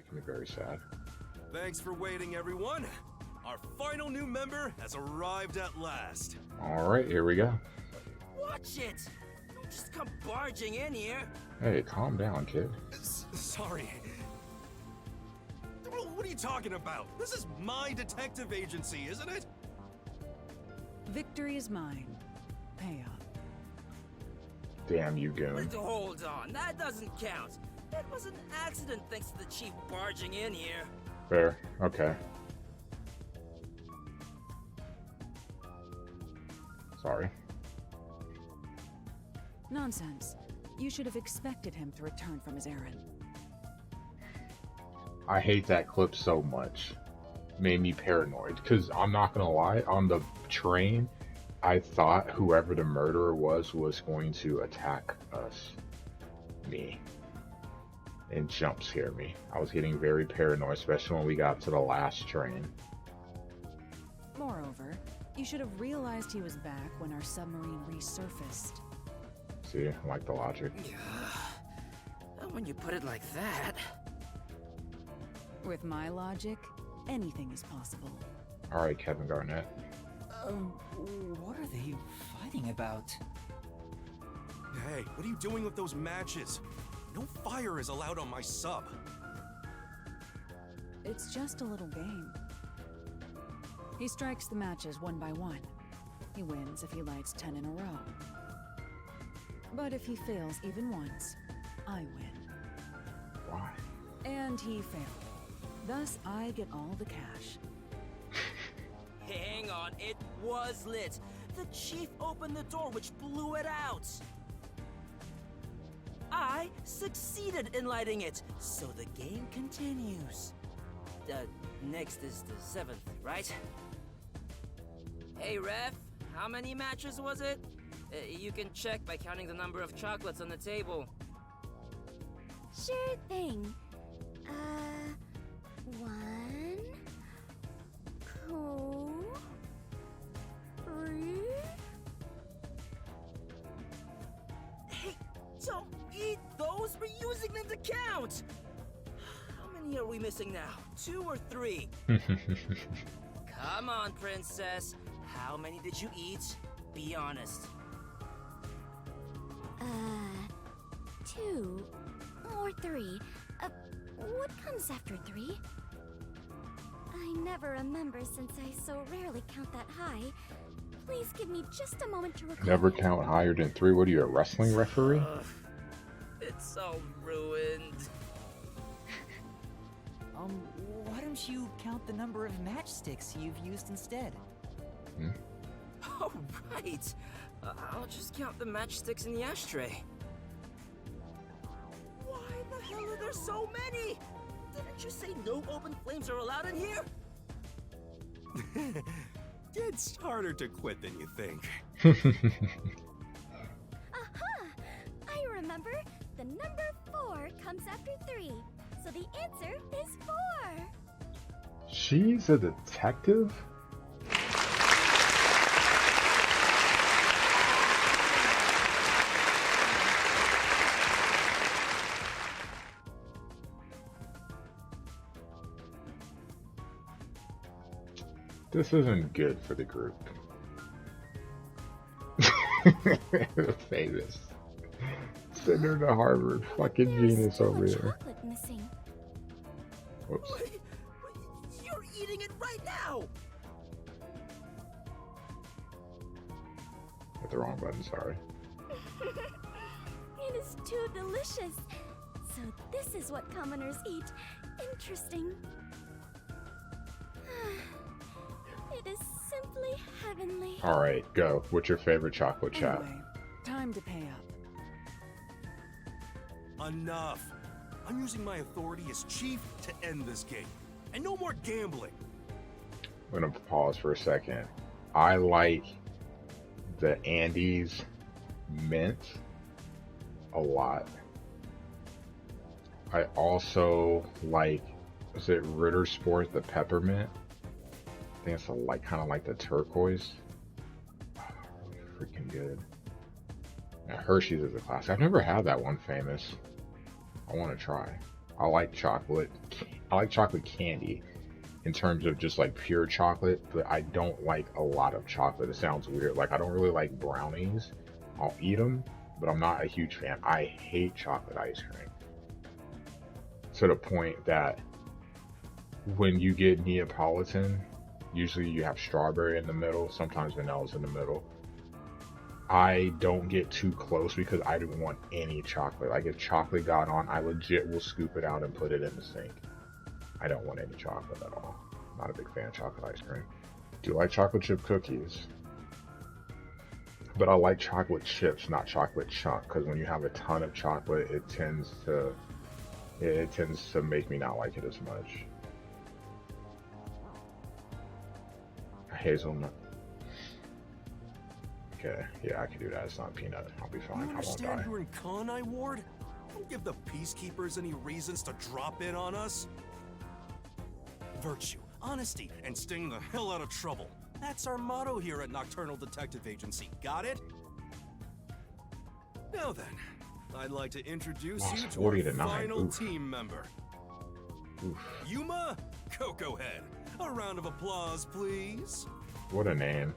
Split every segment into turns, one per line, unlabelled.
making me very sad.
Thanks for waiting, everyone. Our final new member has arrived at last.
Alright, here we go.
Watch it! Don't just come barging in here.
Hey, calm down, kid.
Sorry. What are you talking about? This is my detective agency, isn't it?
Victory is mine. Pay up.
Damn you, goon.
Hold on, that doesn't count. It was an accident thanks to the chief barging in here.
Fair. Okay. Sorry.
Nonsense. You should have expected him to return from his errand.
I hate that clip so much. Made me paranoid. Because I'm not going to lie, on the train, I thought whoever the murderer was going to attack us. Me. And jump scare me. I was getting very paranoid, especially when we got to the last train.
Moreover, you should have realized he was back when our submarine resurfaced.
See, I like the logic.
When you put it like that.
With my logic, anything is possible.
Alright, Kevin Garnett.
What are they fighting about?
Hey, what are you doing with those matches? No fire is allowed on my sub.
It's just a little game. He strikes the matches one by one. He wins if he lights 10 in a row. But if he fails even once, I win.
Why?
And he failed. Thus, I get all the cash.
Hang on, it was lit. The chief opened the door, which blew it out. I succeeded in lighting it, so the game continues. Next is the 7th, right? Hey, ref, how many matches was it? You can check by counting the number of chocolates on the table.
Sure thing. 1, 2, 3.
Hey, don't eat those! We're using them to count! How many are we missing now? 2 or 3? Come on, princess. How many did you eat? Be honest.
2 or 3. What comes after 3? I never remember since I so rarely count that high. Please give me just a moment to recall.
Never count higher than 3? What are you, a wrestling referee?
It's all ruined.
Why don't you count the number of matchsticks you've used instead?
Oh, right. I'll just count the matchsticks in the ashtray. Why the hell are there so many? Didn't you say no open flames are allowed in here?
It's harder to quit than you think.
Aha! I remember. The number 4 comes after 3. So the answer is 4.
She's a detective? This isn't good for the group. Famous. Send her to Harvard. Fucking genius over here.
Chocolate missing.
Whoops.
You're eating it right now!
Hit the wrong button, sorry.
It is too delicious. So this is what commoners eat. Interesting. It is simply heavenly.
Alright, go. What's your favorite chocolate chap?
Anyway, time to pay up.
Enough. I'm using my authority as chief to end this game. And no more gambling.
I'm gonna pause for a second. I like the Andes mint a lot. I also like, is it Ritter Sport, the peppermint? I think it's like kind of like the turquoise. Oh, freaking good. Now, Hershey's is a classic. I've never had that one, Famous. I want to try. I like chocolate. I like chocolate candy in terms of just like pure chocolate, but I don't like a lot of chocolate. It sounds weird. Like I don't really like brownies. I'll eat them, but I'm not a huge fan. I hate chocolate ice cream to the point that when you get Neapolitan, usually you have strawberry in the middle, sometimes vanilla's in the middle. I don't get too close because I don't want any chocolate. Like if chocolate got on, I legit will scoop it out and put it in the sink. I don't want any chocolate at all. Not a big fan of chocolate ice cream. Do like chocolate chip cookies. But I like chocolate chips, not chocolate chunk, because when you have a ton of chocolate, it tends to make me not like it as much. Hazelnut. Okay, yeah, I can do that. It's not peanut. I'll be fine.
You
I won't
understand
die.
you're in Kanai Ward? Don't give the peacekeepers any reasons to drop in on us. Virtue, honesty, and staying the hell out of trouble. That's our motto here at Nocturnal Detective Agency. Got it? Now then, I'd like to introduce
Lost
you to
40
our
to 9.
final
Oof.
team member.
Oof.
Yuma Cocoa Head. A round of applause, please.
What a name.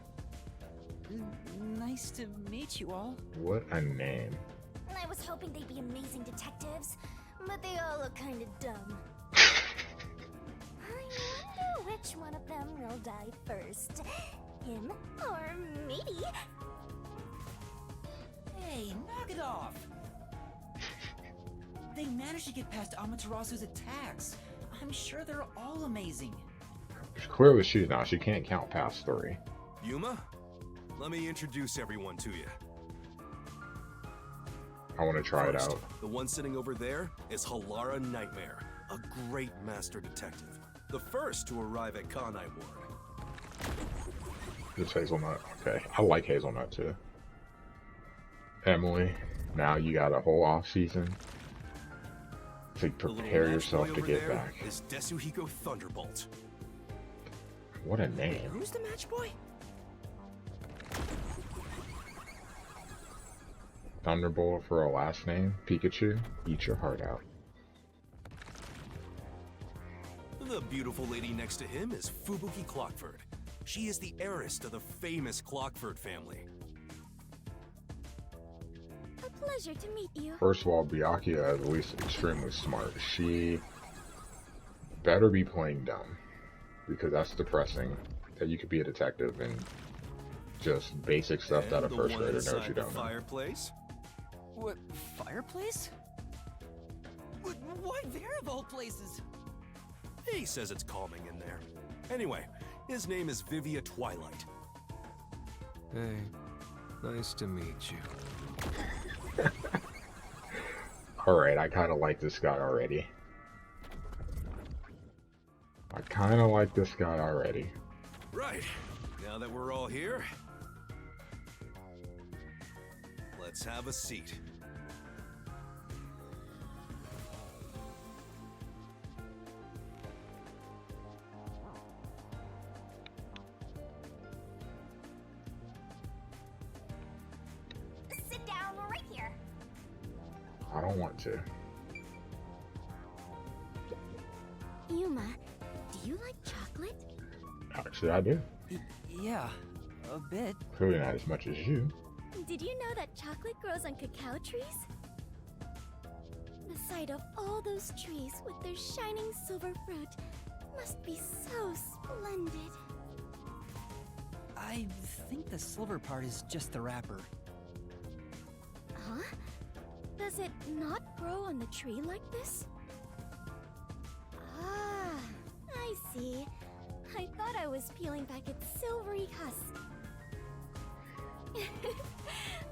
Nice to meet you all.
What a name.
I was hoping they'd be amazing detectives, but they all look kind of dumb. I wonder which one of them will die first. Him or me?
Hey, knock it off! They managed to get past Amaterasu's attacks. I'm sure they're all amazing.
Clearly she's not. She can't count past 3.
Yuma, let me introduce everyone to you.
I want to try it
First,
out.
the one sitting over there is Halara Nightmare, a great master detective. The first to arrive at Kanai Ward.
This hazelnut. Okay, I like hazelnut too. Emily, now you got a whole off season to
The little
prepare
match
yourself
boy
to
over
get
there
back.
is Desuhiko Thunderbolt.
What a name.
Who's the match boy?
Thunderbolt for a last name. Pikachu, eat your heart out.
The beautiful lady next to him is Fubuki Clockford. She is the heiress to the famous Clockford family.
A pleasure to meet you.
First of all, Byakuya is at least extremely smart. She better be playing dumb, because that's depressing that you could be a detective and just basic stuff that a
And the
first
one
grader knows
inside
you
the
don't know.
fireplace.
What, fireplace? Why there of all places?
He says it's calming in there. Anyway, his name is Vivia Twilight.
Hey, nice to meet you.
Alright, I kind of like this guy already.
Right, now that we're all here, let's have a seat.
Sit down right here.
I don't want to.
Yuma, do you like chocolate?
Actually, I do.
Yeah, a bit.
Clearly not as much as you.
Did you know that chocolate grows on cacao trees? The sight of all those trees with their shining silver fruit must be so splendid.
I think the silver part is just the wrapper.
Huh? Does it not grow on the tree like this? Ah, I see. I thought I was peeling back its silvery husk.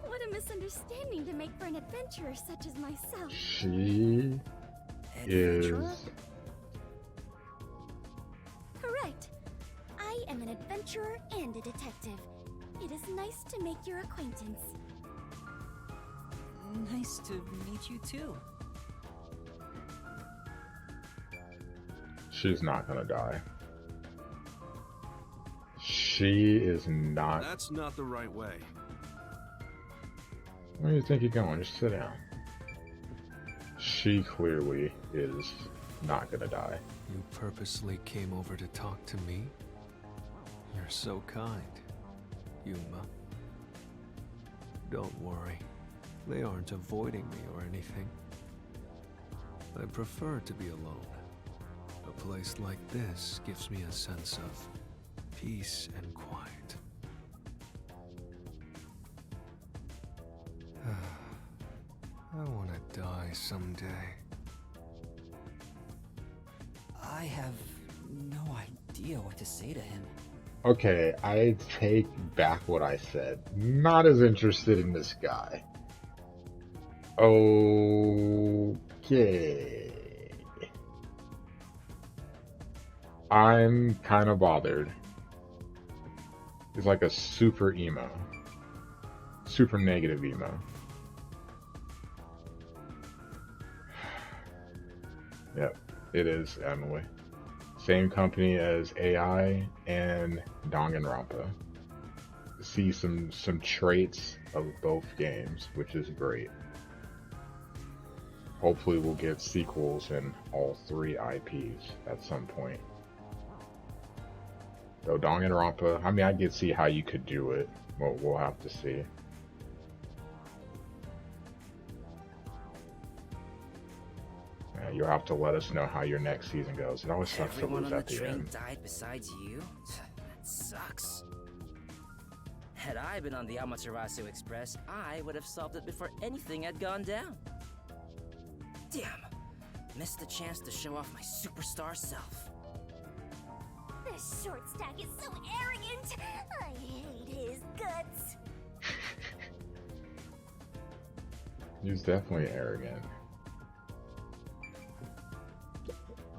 What a misunderstanding to make for an adventurer such as myself.
She is...
Adventurer?
Correct. I am an adventurer and a detective. It is nice to make your acquaintance.
Nice to meet you too.
She's not gonna die. She is not...
That's not the right way.
Where do you think you're going? Just sit down. She clearly is not gonna die.
You purposely came over to talk to me? You're so kind, Yuma. Don't worry. They aren't avoiding me or anything. I prefer to be alone. A place like this gives me a sense of peace and quiet. I want to die someday.
I have no idea what to say to him.
Okay, I take back what I said. Not as interested in this guy. Okay. I'm kind of bothered. He's like a super emo. Super negative emo. Yep, it is Emily. Same company as AI and Danganronpa. See some traits of both games, which is great. Hopefully we'll get sequels in all three IPs at some point. Though Danganronpa, I mean, I could see how you could do it. We'll have to see. Yeah, you'll have to let us know how your next season goes. It always sucks to
Everyone
lose
on
at
the
the
train
end.
died besides you? That sucks. Had I been on the Amaterasu Express, I would have solved it before anything had gone down. Damn. Missed the chance to show off my superstar self.
This short stack is so arrogant. I hate his guts.
He's definitely arrogant.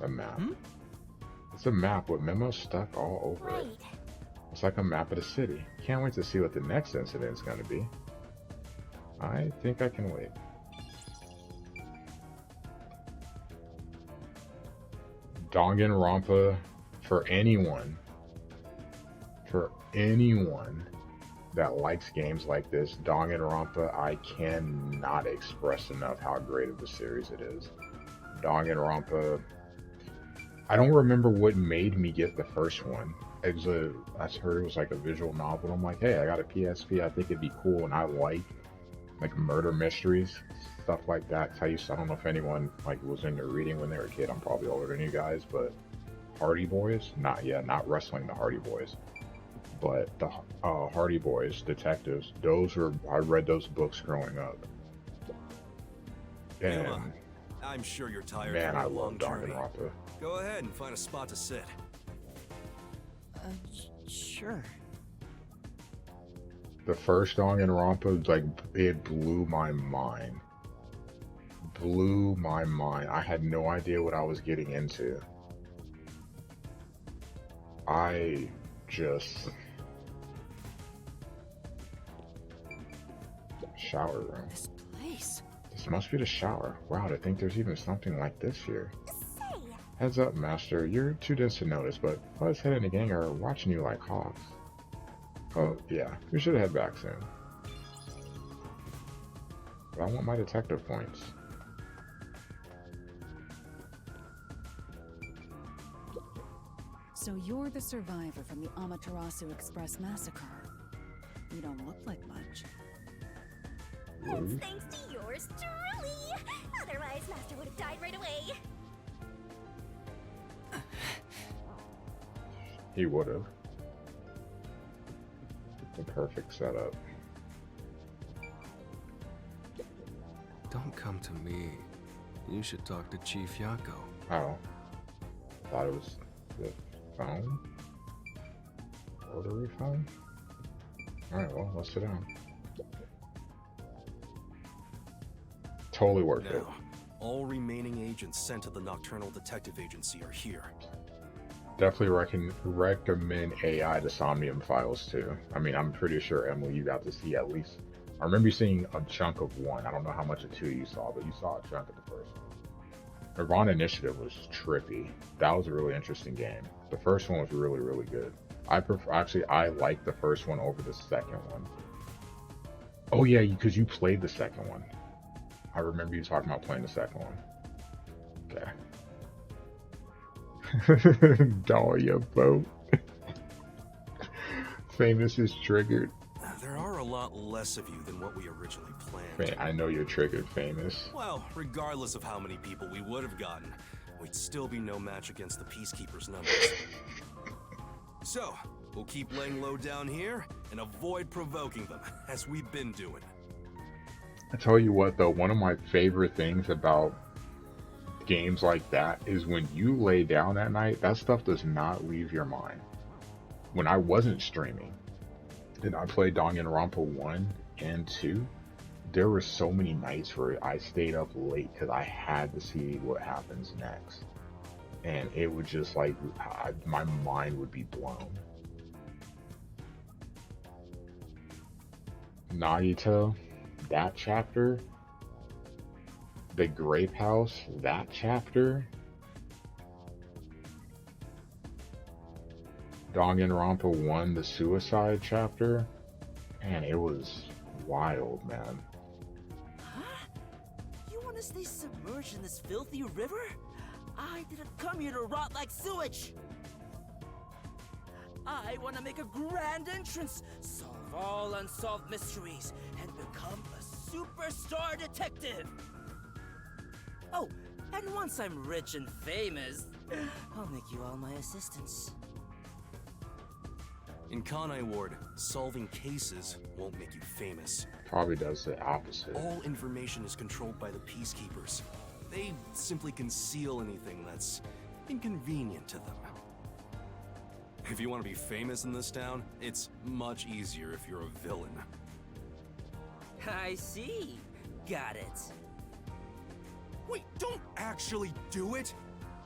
A map. It's a map with memos stuck all over it.
Right.
It's like a map of the city. Can't wait to see what the next incident is going to be. I think I can wait. Danganronpa, for anyone that likes games like this, Danganronpa, I cannot express enough how great of a series it is. Danganronpa, I don't remember what made me get the first one. I heard it was like a visual novel. I'm like, hey, I got a PSP. I think it'd be cool, and I like murder mysteries, stuff like that. I don't know if anyone was into reading when they were a kid. I'm probably older than you guys, but Hardy Boys, not wrestling the Hardy Boys, but the Hardy Boys detectives. I read those books growing up, and
Yuma, I'm sure you're tired
man,
from
I
a long
love
journey.
Danganronpa.
Go ahead and find a spot to sit.
Sure.
The first Danganronpa, it blew my mind. Blew my mind. I had no idea what I was getting into. I just... Shower room.
This place.
This must be the shower. Wow, to think there's even something like this here.
Say,
Heads up, Master. You're too dense to notice, but Buzz-Head and the gang are watching you like hawks. Oh, yeah. We should head back soon. But I want my detective points.
So you're the survivor from the Amaterasu Express massacre. You don't look like much.
it's thanks to yours truly. Otherwise, Master would have died right away.
He would have. The perfect setup.
Don't come to me. You should talk to Chief Yako.
Oh. Thought it was the phone? Rotary phone? Alright, well, let's sit down. Totally worth it.
Now, all remaining agents sent to the Nocturnal Detective Agency are here.
Definitely recommend AI to Somnium Files too. I mean, I'm pretty sure, Emily, you got to see at least... I remember you seeing a chunk of one. I don't know how much of two you saw, but you saw a chunk of the first one. Nirvana Initiative was trippy. That was a really interesting game. The first one was really, really good. I like the first one over the second one. Oh yeah, because you played the second one. I remember you talking about playing the second one. Okay. Dahlia vote. Famous is triggered.
There are a lot less of you than what we originally planned.
Man, I know you're triggered, Famous.
Well, regardless of how many people we would have gotten, we'd still be no match against the Peacekeepers' numbers. So, we'll keep laying low down here and avoid provoking them, as we've been doing.
I tell you what, though, one of my favorite things about games like that is when you lay down at night, that stuff does not leave your mind. When I wasn't streaming and I played Danganronpa 1 and 2, there were so many nights where I stayed up late because I had to see what happens next. And it would just like, my mind would be blown. Nagito, that chapter. The Grape House, that chapter. Danganronpa 1, the suicide chapter. Man, it was wild, man.
Huh? You want to stay submerged in this filthy river? I didn't come here to rot like sewage. I want to make a grand entrance, solve all unsolved mysteries, and become a superstar detective. Oh, and once I'm rich and famous, I'll make you all my assistants.
In Kanai Ward, solving cases won't make you famous.
Probably does the opposite.
All information is controlled by the Peacekeepers. They simply conceal anything that's inconvenient to them. If you want to be famous in this town, it's much easier if you're a villain.
I see. Got it.
Wait, don't actually do it!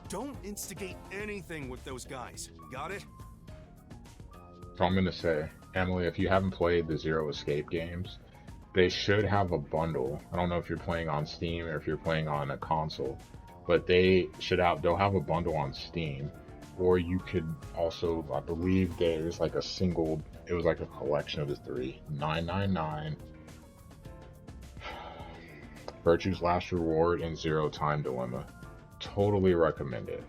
Don't instigate anything with those guys. Got it?
So I'm going to say, Emily, if you haven't played the Zero Escape games, they should have a bundle. I don't know if you're playing on Steam or if you're playing on a console, but they'll have a bundle on Steam. Or you could also, I believe there's like it was like a collection of the three. 999, Virtue's Last Reward, and Zero Time Dilemma. Totally recommend it.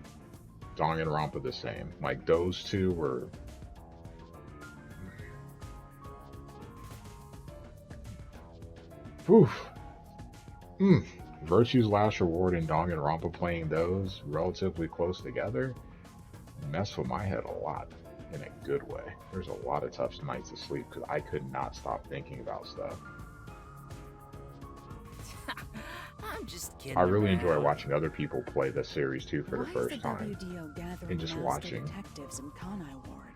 Danganronpa the same. Like those two were... Oof. Virtue's Last Reward and Danganronpa, playing those relatively close together messed with my head a lot in a good way. There's a lot of tough nights of sleep because I could not stop thinking about stuff.
I'm just kidding.
I really
around.
enjoy watching other people play this series too for the
Why
first
is the
time.
WDO gathering
and just
master
watching.
detectives in Kanai Ward?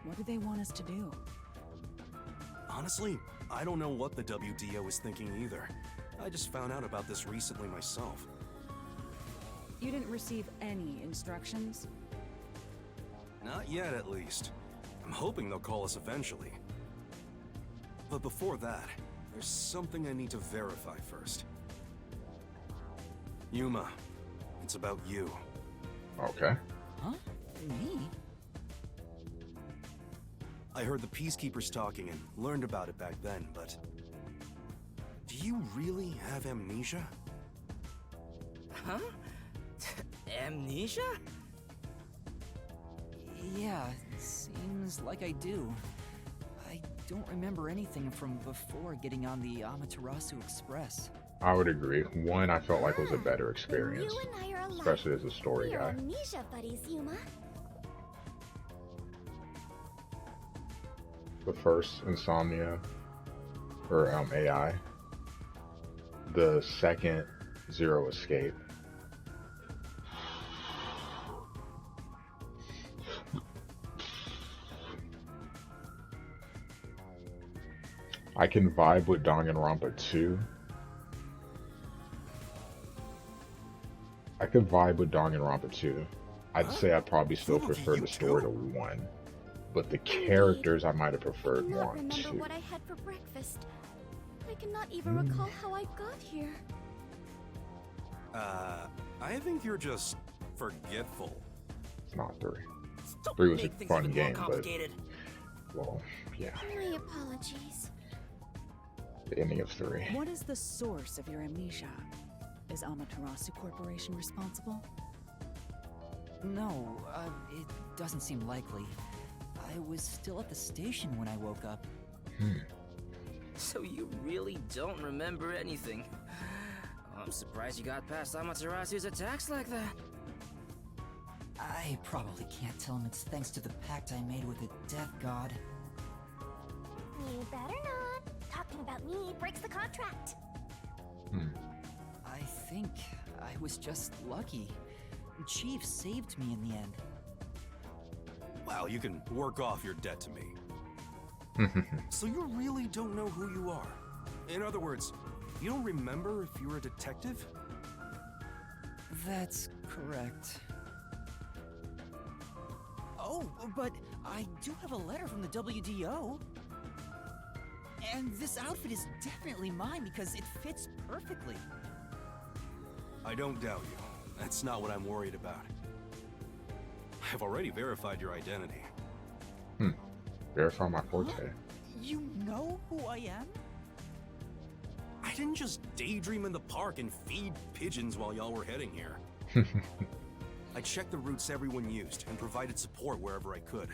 What do they want us to do?
Honestly, I don't know what the WDO is thinking either. I just found out about this recently myself.
You didn't receive any instructions?
Not yet, at least. I'm hoping they'll call us eventually. But before that, there's something I need to verify first. Yuma, it's about you.
Okay.
Huh? Me?
I heard the Peacekeepers talking and learned about it back then, but... do you really have amnesia?
Huh? Amnesia?
Yeah, seems like I do. I don't remember anything from before getting on the Amaterasu Express.
I would agree. One, I felt like was a better experience,
You and I are alike.
especially as a story
We are
guy.
amnesia buddies, Yuma.
The first Insomnia, or AI. The second Zero Escape. I can vibe with Danganronpa 2. I could vibe with Danganronpa 2. I'd say I'd probably still prefer the story to 1. But the characters I might have
I
preferred more
cannot
on
remember
2.
what I had for breakfast. I cannot even recall how I got here.
I think you're just forgetful.
It's not 3.
Don't
3 was a
make things
fun
even
game,
more
but,
complicated.
well, yeah.
My apologies.
Any of three.
What is the source of your amnesia? Is Amaterasu Corporation responsible?
No, it doesn't seem likely. I was still at the station when I woke up.
So you really don't remember anything. I'm surprised you got past Amaterasu's attacks like that.
I probably can't tell him it's thanks to the pact I made with the Death God.
You better not. Talking about me breaks the contract.
I think I was just lucky. Chief saved me in the end.
Wow, you can work off your debt to me. So you really don't know who you are? In other words, you don't remember if you were a detective?
That's correct. Oh, but I do have a letter from the WDO. And this outfit is definitely mine because it fits perfectly.
I don't doubt you. That's not what I'm worried about. I've already verified your identity.
Verify my forte.
You know who I am?
I didn't just daydream in the park and feed pigeons while y'all were heading here. I checked the routes everyone used and provided support wherever I could.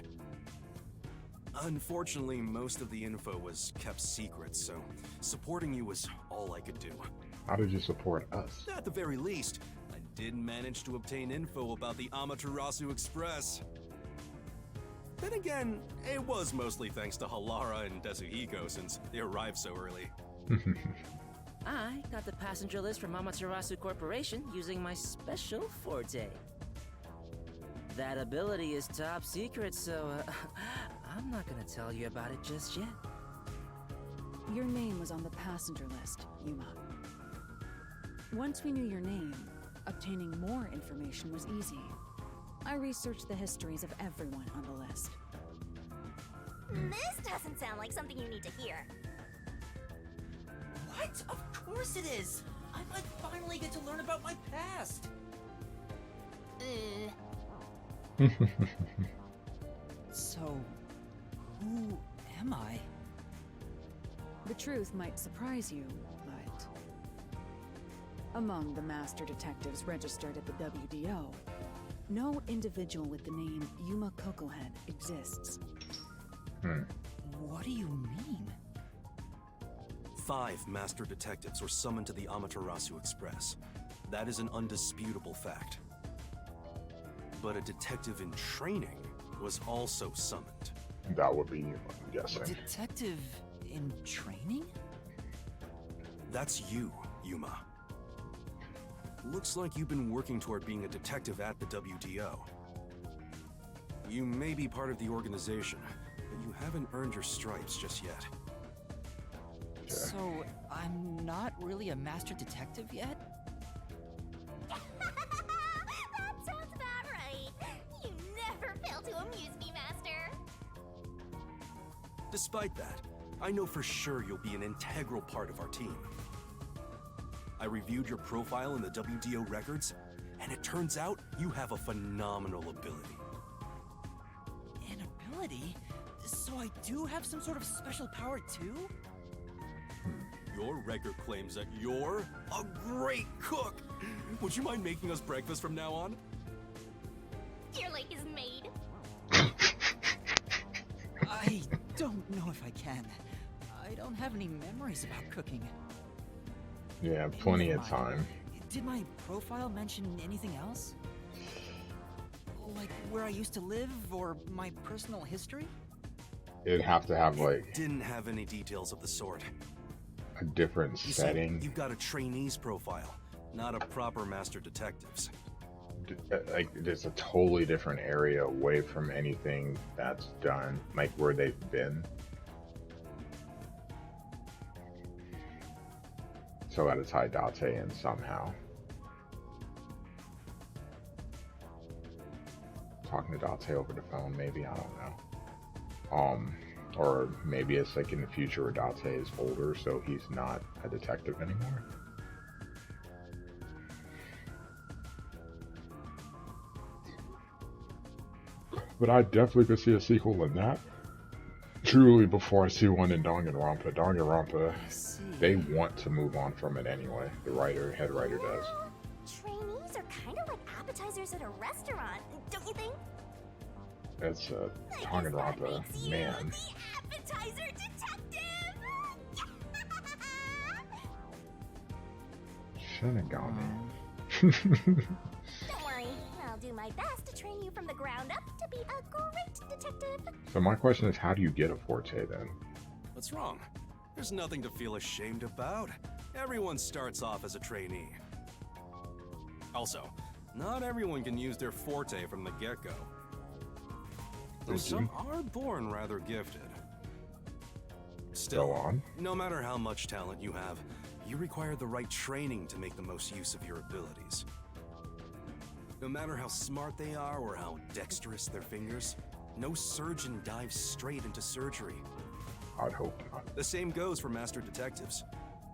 Unfortunately, most of the info was kept secret, so supporting you was all I could do.
How did you support us?
At the very least, I did manage to obtain info about the Amaterasu Express. Then again, it was mostly thanks to Halara and Desuhiko since they arrived so early.
I got the passenger list from Amaterasu Corporation using my special forte. That ability is top secret, so I'm not gonna tell you about it just yet.
Your name was on the passenger list, Yuma. Once we knew your name, obtaining more information was easy. I researched the histories of everyone on the list.
This doesn't sound like something you need to hear.
What? Of course it is! I might finally get to learn about my past! So, who am I?
The truth might surprise you, but among the master detectives registered at the WDO, no individual with the name Yuma Kokohead exists.
What do you mean?
5 master detectives were summoned to the Amaterasu Express. That is an undisputable fact. But a detective in training was also summoned.
That would be you, I'm guessing.
Detective in training?
That's you, Yuma. Looks like you've been working toward being a detective at the WDO. You may be part of the organization, but you haven't earned your stripes just yet.
So, I'm not really a master detective yet?
That sounds about right. You never fail to amuse me, Master.
Despite that, I know for sure you'll be an integral part of our team. I reviewed your profile in the WDO records, and it turns out you have a phenomenal ability.
An ability? So I do have some sort of special power too?
Your record claims that you're a great cook. Would you mind making us breakfast from now on?
Your lake is made.
I don't know if I can. I don't have any memories about cooking.
Yeah, plenty of time.
Did my profile mention anything else? Like where I used to live or my personal history?
It'd have to have like
Didn't have any details of the sort.
a different
You
setting.
see, you've got a trainee's profile, not a proper master detective's.
Like there's a totally different area away from anything that's done, like where they've been. So I gotta tie Date in somehow. Talking to Date over the phone, maybe, I don't know. Or maybe it's like in the future where Date is older, so he's not a detective anymore. But I definitely could see a sequel in that. Truly, before I see one in Danganronpa,
I see.
they want to move on from it anyway. The head writer does.
Trainees are kind of like appetizers at a restaurant, don't you think?
That's
I guess that
Danganronpa,
makes you
man.
the appetizer detective.
Shinigami.
Don't worry, I'll do my best to train you from the ground up to be a great detective.
So my question is, how do you get a forte then?
What's wrong? There's nothing to feel ashamed about. Everyone starts off as a trainee. Also, not everyone can use their forte from the get-go. Some are born rather gifted. Still,
Go on.
no matter how much talent you have, you require the right training to make the most use of your abilities. No matter how smart they are or how dexterous their fingers, no surgeon dives straight into surgery.
I'd hope not.
The same goes for master detectives.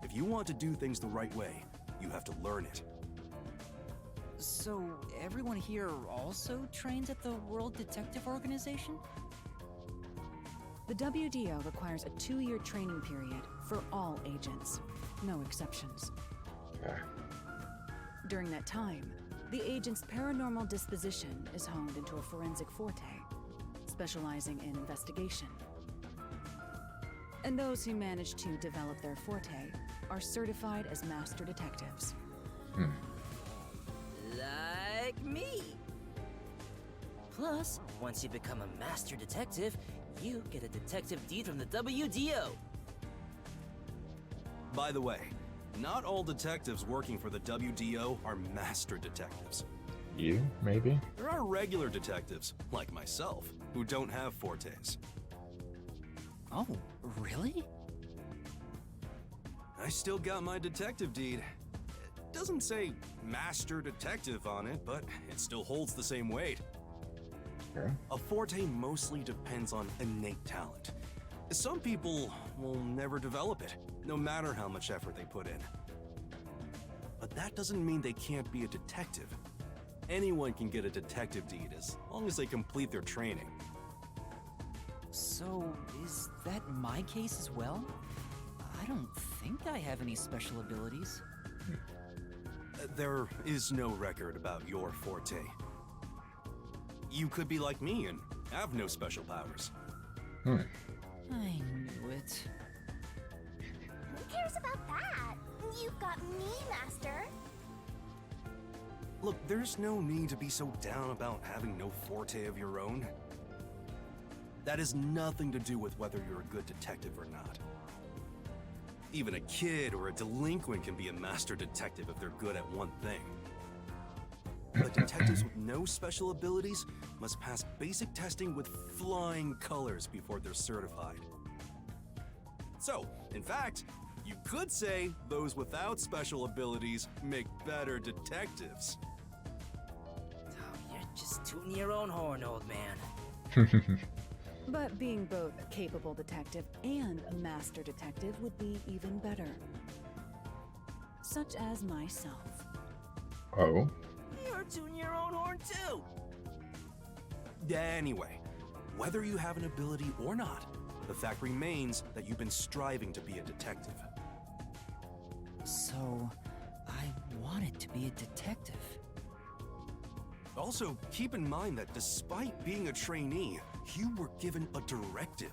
If you want to do things the right way, you have to learn it.
So, everyone here also trains at the World Detective Organization?
The WDO requires a 2-year training period for all agents, no exceptions.
Okay.
During that time, the agent's paranormal disposition is honed into a forensic forte, specializing in investigation. And those who manage to develop their forte are certified as master detectives.
Like me. Plus, once you become a master detective, you get a detective deed from the WDO.
By the way, not all detectives working for the WDO are master detectives.
You, maybe?
There are regular detectives, like myself, who don't have fortes.
Oh, really?
I still got my detective deed. It doesn't say master detective on it, but it still holds the same weight.
Okay.
A forte mostly depends on innate talent. Some people will never develop it, no matter how much effort they put in. But that doesn't mean they can't be a detective. Anyone can get a detective deed as long as they complete their training.
So, is that my case as well? I don't think I have any special abilities.
There is no record about your forte. You could be like me and have no special powers.
I knew it.
Who cares about that? You've got me, Master.
Look, there's no need to be so down about having no forte of your own. That has nothing to do with whether you're a good detective or not. Even a kid or a delinquent can be a master detective if they're good at one thing. But detectives with no special abilities must pass basic testing with flying colors before they're certified. So, in fact, you could say those without special abilities make better detectives.
Oh, you're just tooting your own horn, old man.
But being both a capable detective and a master detective would be even better. Such as myself.
Oh?
You're tooting your own horn too.
Anyway, whether you have an ability or not, the fact remains that you've been striving to be a detective.
So, I wanted to be a detective.
Also, keep in mind that despite being a trainee, you were given a directive.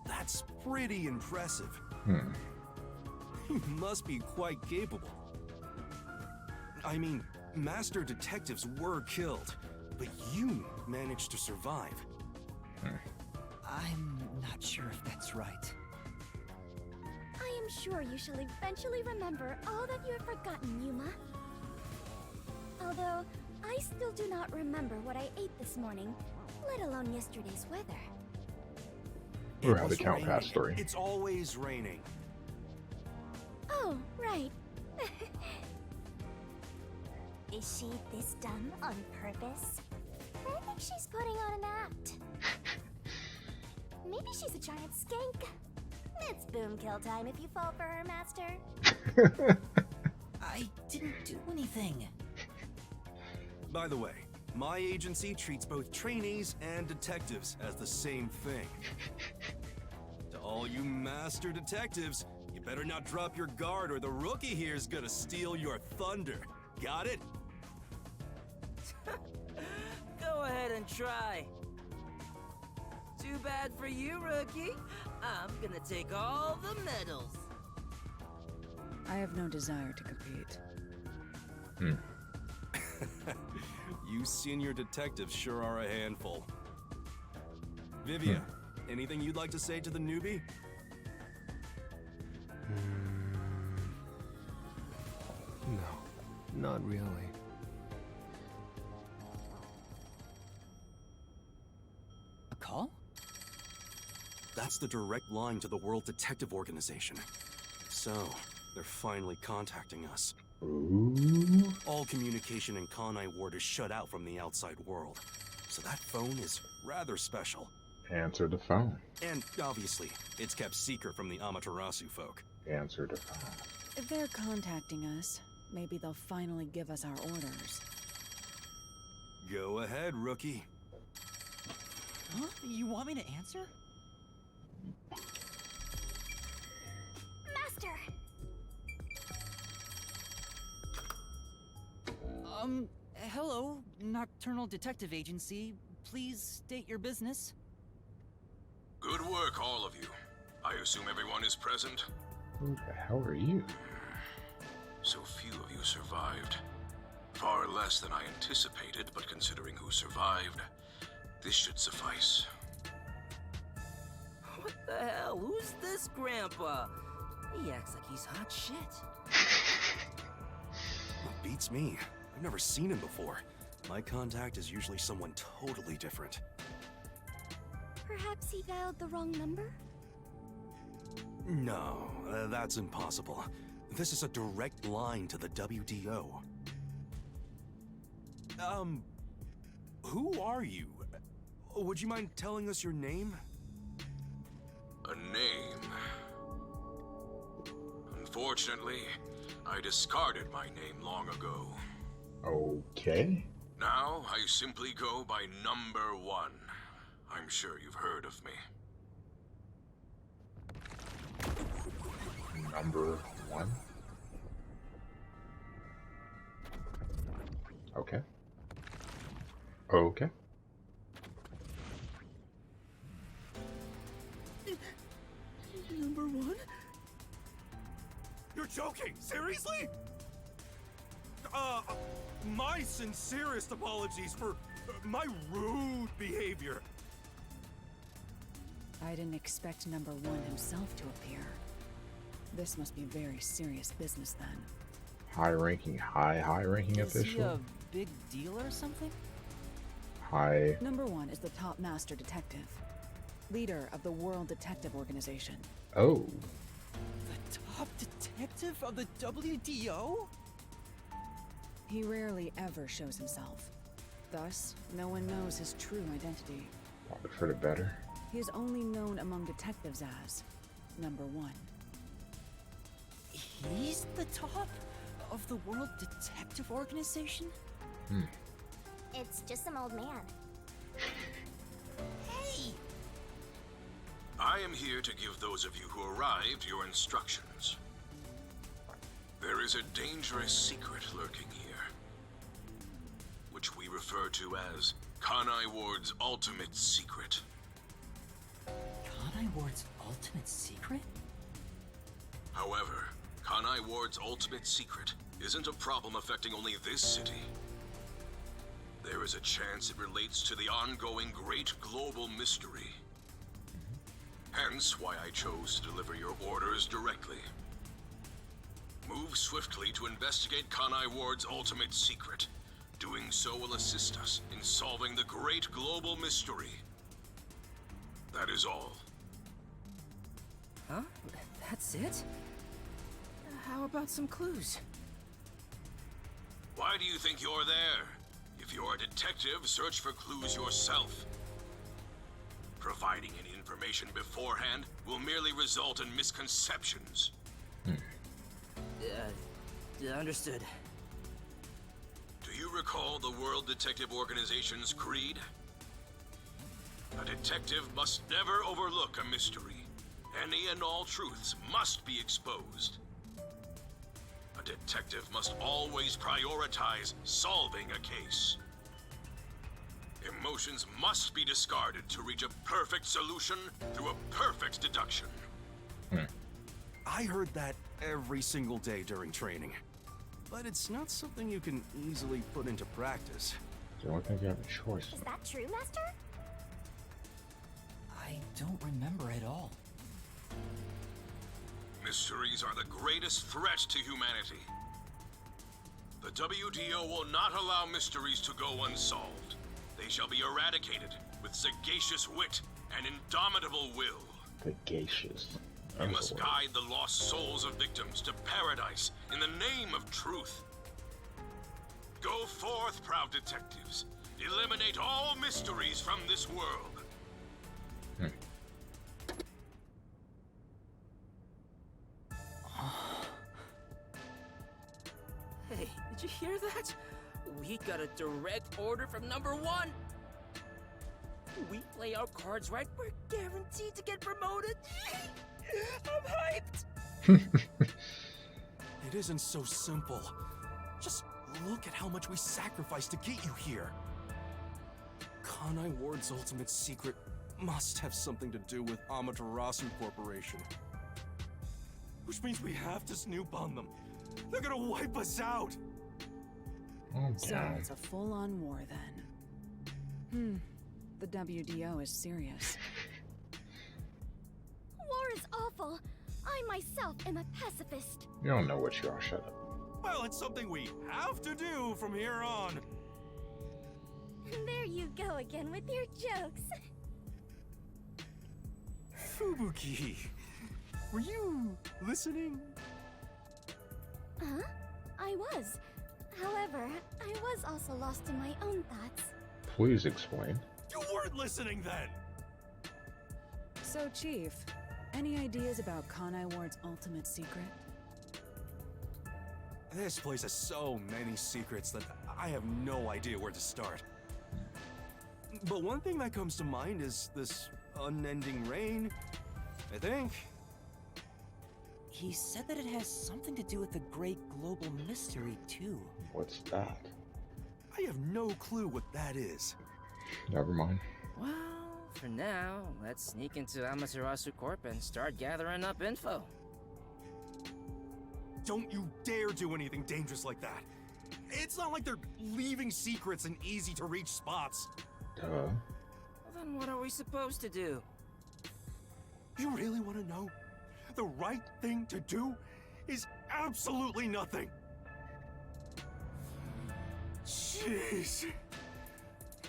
That's pretty impressive. You must be quite capable. I mean, master detectives were killed, but you managed to survive.
I'm not sure if that's right.
I am sure you shall eventually remember all that you have forgotten, Yuma. Although, I still do not remember what I ate this morning, let alone yesterday's weather.
Or
It
how to
was
count
raining.
past 3.
It's always raining.
Oh, right. Is she this dumb on purpose? I think she's putting on an act. Maybe she's a giant skank. It's boom kill time if you fall for her, Master.
I didn't do anything.
By the way, my agency treats both trainees and detectives as the same thing. All you master detectives, you better not drop your guard or the rookie here's gonna steal your thunder. Got it?
Go ahead and try. Too bad for you, rookie. I'm gonna take all the medals.
I have no desire to compete.
You senior detectives sure are a handful. Vivia, anything you'd like to say to the newbie?
No, not really.
A call?
That's the direct line to the World Detective Organization. So, they're finally contacting us.
Ooh.
All communication in Kanai Ward is shut out from the outside world. So that phone is rather special.
Answer the phone.
And obviously, it's kept secret from the Amaterasu folk.
Answer the phone.
If they're contacting us, maybe they'll finally give us our orders.
Go ahead, rookie.
Huh? You want me to answer?
Master!
Hello, Nocturnal Detective Agency. Please state your business.
Good work, all of you. I assume everyone is present?
Who the hell are you?
So few of you survived. Far less than I anticipated, but considering who survived, this should suffice.
What the hell? Who's this grandpa? He acts like he's hot shit.
Beats me. I've never seen him before. My contact is usually someone totally different.
Perhaps he dialed the wrong number?
No, that's impossible. This is a direct line to the WDO. Who are you? Would you mind telling us your name?
A name. Unfortunately, I discarded my name long ago.
Okay.
Now, I simply go by Number 1. I'm sure you've heard of me.
Number 1. Okay. Okay.
Number 1?
You're joking! Seriously? My sincerest apologies for my rude behavior.
I didn't expect number 1 himself to appear. This must be very serious business then.
High-ranking
Is he
official.
a big deal or something?
High.
Number 1 is the top master detective, leader of the World Detective Organization.
Oh.
The top detective of the WDO?
He rarely ever shows himself. Thus, no one knows his true identity.
Probably for the better.
He is only known among detectives as number 1.
He's the top of the World Detective Organization?
It's just some old man.
Hey!
I am here to give those of you who arrived your instructions. There is a dangerous secret lurking here, which we refer to as Kanai Ward's ultimate secret.
Kanai Ward's ultimate secret?
However, Kanai Ward's ultimate secret isn't a problem affecting only this city. There is a chance it relates to the ongoing great global mystery. Hence why I chose to deliver your orders directly. Move swiftly to investigate Kanai Ward's ultimate secret. Doing so will assist us in solving the great global mystery. That is all.
Huh? That's it? How about some clues?
Why do you think you're there? If you're a detective, search for clues yourself. Providing any information beforehand will merely result in misconceptions.
Understood.
Do you recall the World Detective Organization's creed? A detective must never overlook a mystery. Any and all truths must be exposed. A detective must always prioritize solving a case. Emotions must be discarded to reach a perfect solution through a perfect deduction.
I heard that every single day during training. But it's not something you can easily put into practice.
I don't think you have a choice.
Is that true, Master?
I don't remember at all.
Mysteries are the greatest threat to humanity. The WDO will not allow mysteries to go unsolved. They shall be eradicated with sagacious wit and indomitable will.
Sagacious.
We must guide the lost souls of victims to paradise in the name of truth. Go forth, proud detectives. Eliminate all mysteries from this world.
Hey, did you hear that? We got a direct order from number 1. We play our cards right, we're guaranteed to get promoted. I'm hyped.
It isn't so simple. Just look at how much we sacrificed to get you here. Kanai Ward's ultimate secret must have something to do with Amaterasu Corporation. Which means we have to snoop on them. They're gonna wipe us out!
Oh,
So
God.
it's a full-on war then. The WDO is serious.
War is awful. I myself am a pacifist.
You don't know what you are. Shut up.
Well, it's something we have to do from here on.
There you go again with your jokes.
Fubuki, were you listening?
Huh? I was. However, I was also lost in my own thoughts.
Please explain.
You weren't listening then!
So, Chief, any ideas about Kanai Ward's ultimate secret?
This place has so many secrets that I have no idea where to start. But one thing that comes to mind is this unending rain, I think.
He said that it has something to do with the great global mystery, too.
What's that?
I have no clue what that is.
Never mind.
Well, for now, let's sneak into Amaterasu Corp and start gathering up info.
Don't you dare do anything dangerous like that. It's not like they're leaving secrets in easy-to-reach spots.
Duh.
Well, then what are we supposed to do?
You really want to know? The right thing to do is absolutely nothing. Jeez.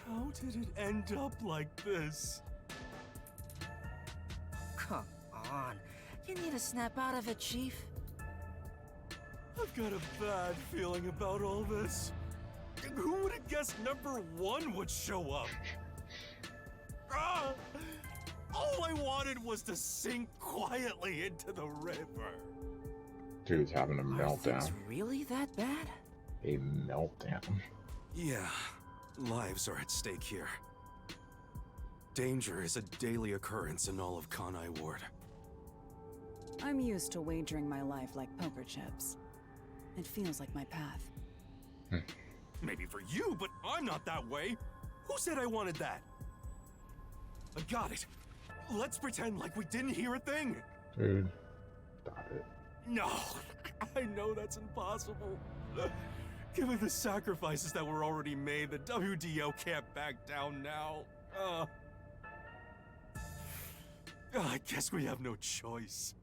How did it end up like this?
Come on. You need to snap out of it, Chief.
I've got a bad feeling about all this. Who would have guessed number 1 would show up? Ah! All I wanted was to sink quietly into the river.
Dude's having a
Are things
meltdown.
really that bad?
A meltdown.
Yeah, lives are at stake here. Danger is a daily occurrence in all of Kanai Ward.
I'm used to wagering my life like poker chips. It feels like my path.
Maybe for you, but I'm not that way. Who said I wanted that? I got it. Let's pretend like we didn't hear a thing.
Dude, stop it.
No, I know that's impossible. Given the sacrifices that were already made, the WDO can't back down now. I guess we have no choice.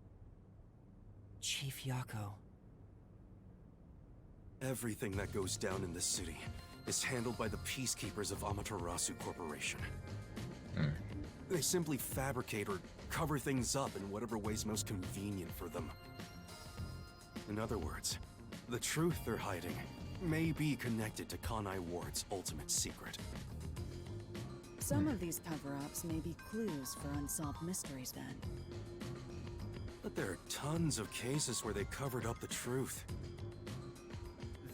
Chief Yako.
Everything that goes down in this city is handled by the peacekeepers of Amaterasu Corporation. They simply fabricate or cover things up in whatever way's most convenient for them. In other words, the truth they're hiding may be connected to Kanai Ward's ultimate secret.
Some of these cover-ups may be clues for unsolved mysteries then.
But there are tons of cases where they covered up the truth.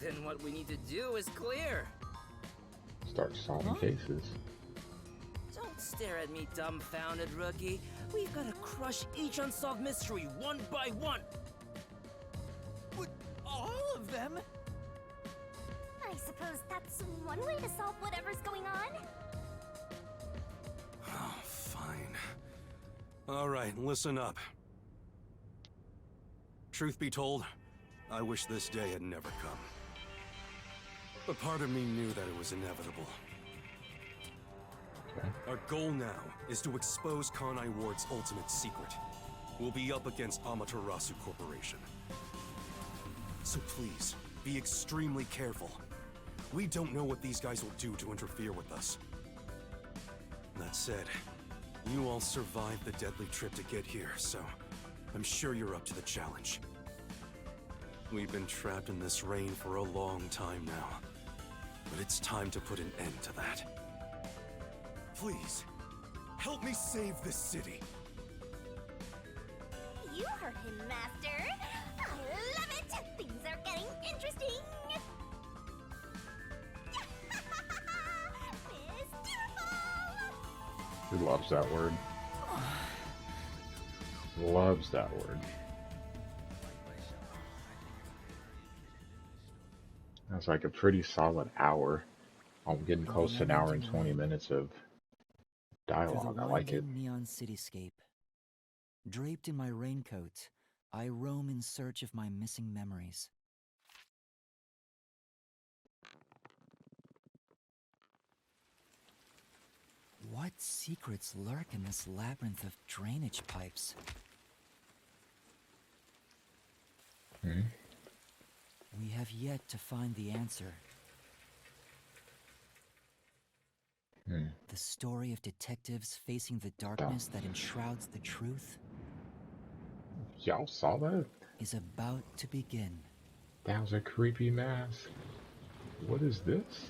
Then what we need to do is clear.
Start solving cases.
Don't stare at me, dumbfounded rookie. We've got to crush each unsolved mystery one by one.
But all of them?
I suppose that's one way to solve whatever's going on.
Oh, fine. All right, listen up. Truth be told, I wish this day had never come. But part of me knew that it was inevitable.
Okay.
Our goal now is to expose Kanai Ward's ultimate secret. We'll be up against Amaterasu Corporation. So please, be extremely careful. We don't know what these guys will do to interfere with us. That said, you all survived the deadly trip to get here, so I'm sure you're up to the challenge. We've been trapped in this rain for a long time now, but it's time to put an end to that. Please, help me save this city.
You heard him, Master. I love it. Things are getting interesting.
He loves that word. Loves that word. That's like a pretty solid hour. I'm getting close to an hour and 20 minutes of dialogue. I like it.
Neon cityscape. Draped in my raincoat, I roam in search of my missing memories. What secrets lurk in this labyrinth of drainage pipes? We have yet to find the answer. The story of detectives facing the darkness that enshrouds the truth
Y'all saw that?
is about to begin.
That was a creepy mask. What is this?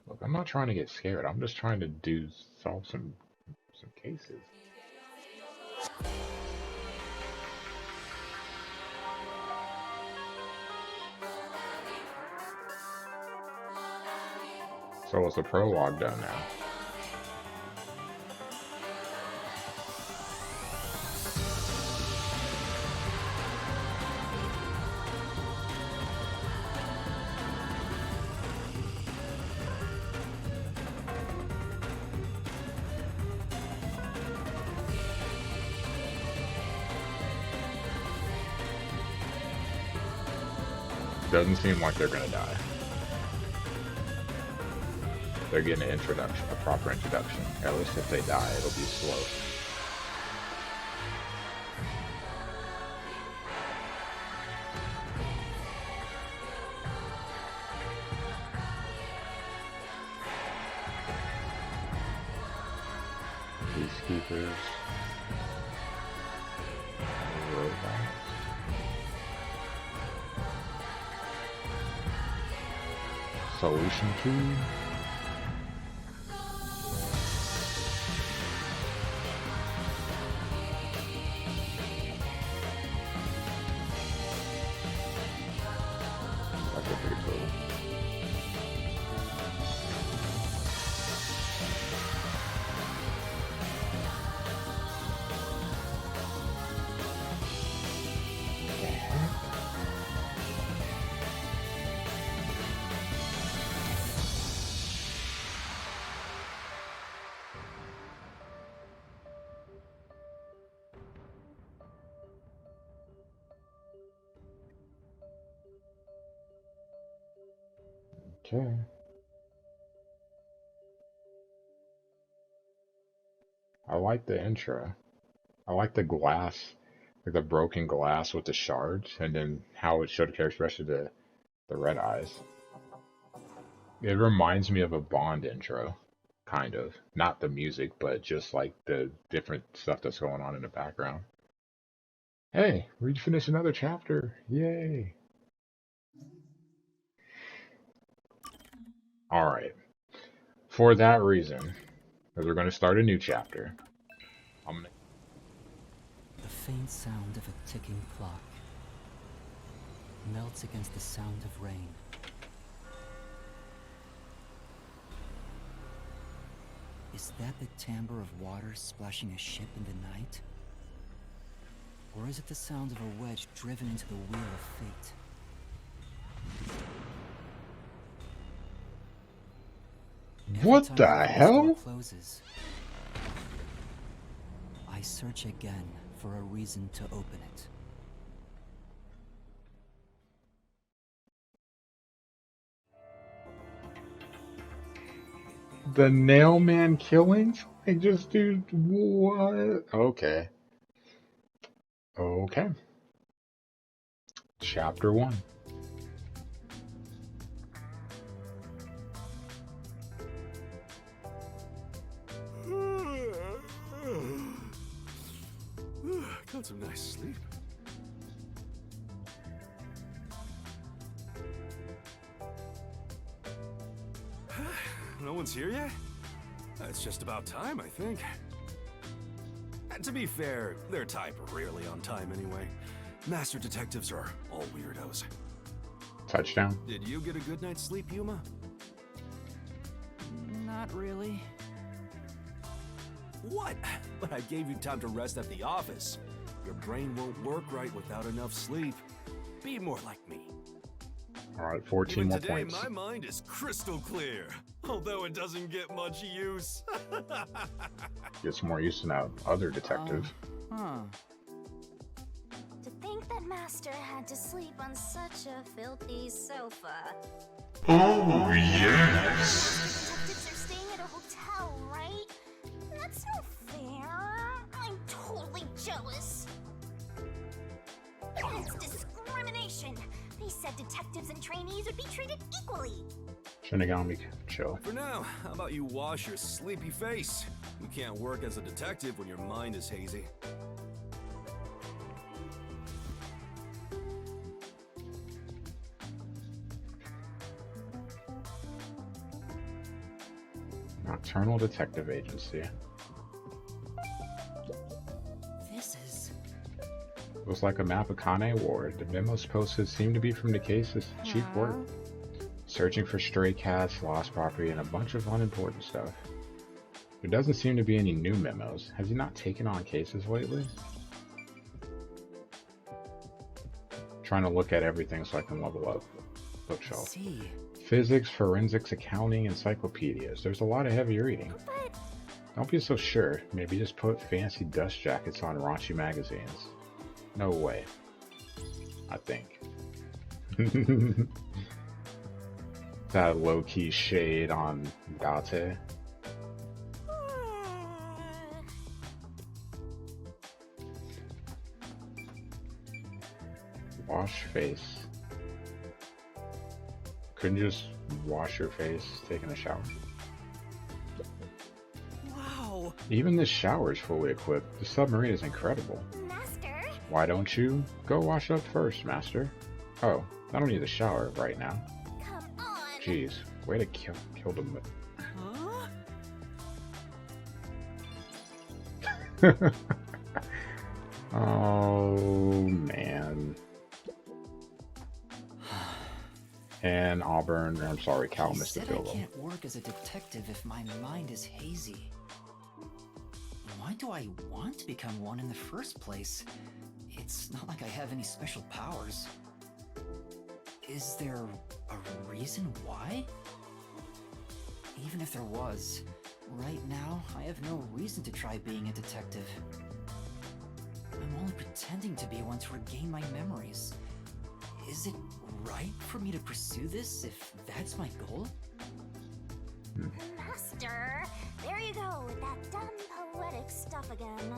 Look, I'm not trying to get scared. I'm just trying to solve some cases. So is the prologue done now? Doesn't seem like they're gonna die. They're getting an introduction, a proper introduction. At least if they die, it'll be slow. Peacekeepers. Robots. Solution key. That's pretty cool. Okay. I like the intro. I like the glass, like the broken glass with the shards, and then how it showed character, especially the red eyes. It reminds me of a Bond intro, kind of. Not the music, but just like the different stuff that's going on in the background. Hey, we finished another chapter. Yay. Alright. For that reason, because we're going to start a new chapter, I'm going to...
The faint sound of a ticking clock melts against the sound of rain. Is that the timbre of water splashing a ship in the night? Or is it the sound of a wedge driven into the wheel of fate?
What
Every
the
time
hell?
door closes, I search again for a reason to open it.
The Nailman killings? Like, just, dude, what? Okay. Okay. Chapter 1.
Got some nice sleep. No one's here yet? It's just about time, I think. And to be fair, their type are rarely on time anyway. Master detectives are all weirdos.
Touchdown.
Did you get a good night's sleep, Yuma?
Not really.
What? But I gave you time to rest at the office. Your brain won't work right without enough sleep. Be more like me.
Alright, 14
Even
more
today,
points.
my mind is crystal clear. Although it doesn't get much use.
Get some more use than that other detective.
Huh.
To think that Master had to sleep on such a filthy sofa.
Oh, yes!
Detectives are staying at a hotel, right? That's no fair. I'm totally jealous. It's discrimination. They said detectives and trainees would be treated equally.
Shinigami, chill.
For now, how about you wash your sleepy face? You can't work as a detective when your mind is hazy.
Nocturnal Detective Agency.
This is...
Looks like a map of Kanai Ward. The memos posted seem to be from the case's chief work. Searching for stray cats, lost property, and a bunch of unimportant stuff. There doesn't seem to be any new memos. Has he not taken on cases lately? Trying to look at everything so I can level up. Bookshelf.
See.
Physics, forensics, accounting, encyclopedias. There's a lot of heavy reading.
But
Don't be so sure. Maybe just put fancy dust jackets on raunchy magazines. No way. I think. That low-key shade on Date. Wash face. Couldn't you just wash your face taking a shower?
Wow.
Even this shower is fully equipped. The submarine is incredible.
Master,
Why don't you go wash up first, Master? Oh, I don't need a shower right now.
come on.
Jeez, way to kill them.
Huh?
Oh man. And Auburn, I'm sorry, Cal
He
missed the
said I
field goal.
can't work as a detective if my mind is hazy. Why do I want to become one in the first place? It's not like I have any special powers. Is there a reason why? Even if there was, right now I have no reason to try being a detective. I'm only pretending to be one to regain my memories. Is it right for me to pursue this if that's my goal?
Master, there you go with that dumb poetic stuff again.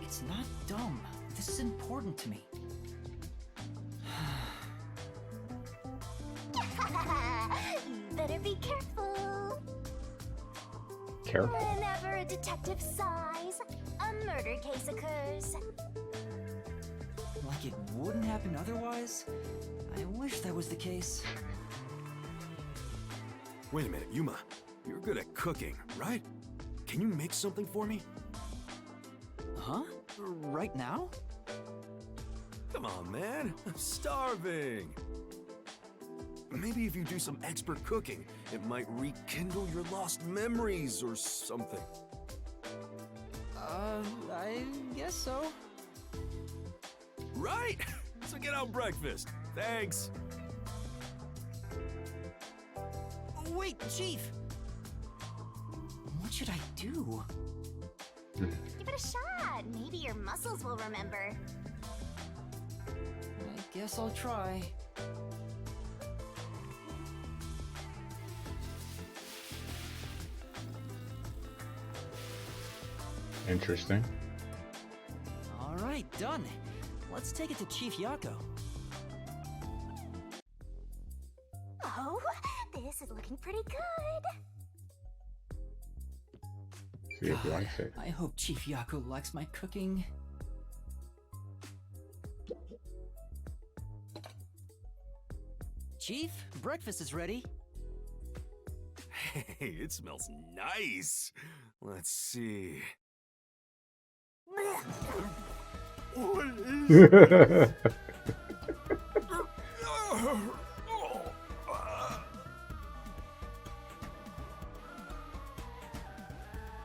It's not dumb. This is important to me.
Better be careful.
Careful.
Whenever a detective sighs, a murder case occurs.
Like it wouldn't happen otherwise? I wish that was the case.
Wait a minute, Yuma. You're good at cooking, right? Can you make something for me?
Huh? Right now?
Come on, man. I'm starving. Maybe if you do some expert cooking, it might rekindle your lost memories or something.
I guess so.
Right! So get out breakfast. Thanks.
Wait, Chief! What should I do?
Give it a shot. Maybe your muscles will remember.
I guess I'll try.
Interesting.
All right, done. Let's take it to Chief Yako.
Oh, this is looking pretty good.
See if he likes it.
I hope Chief Yako likes my cooking. Chief, breakfast is ready.
Hey, it smells nice. Let's see. What is...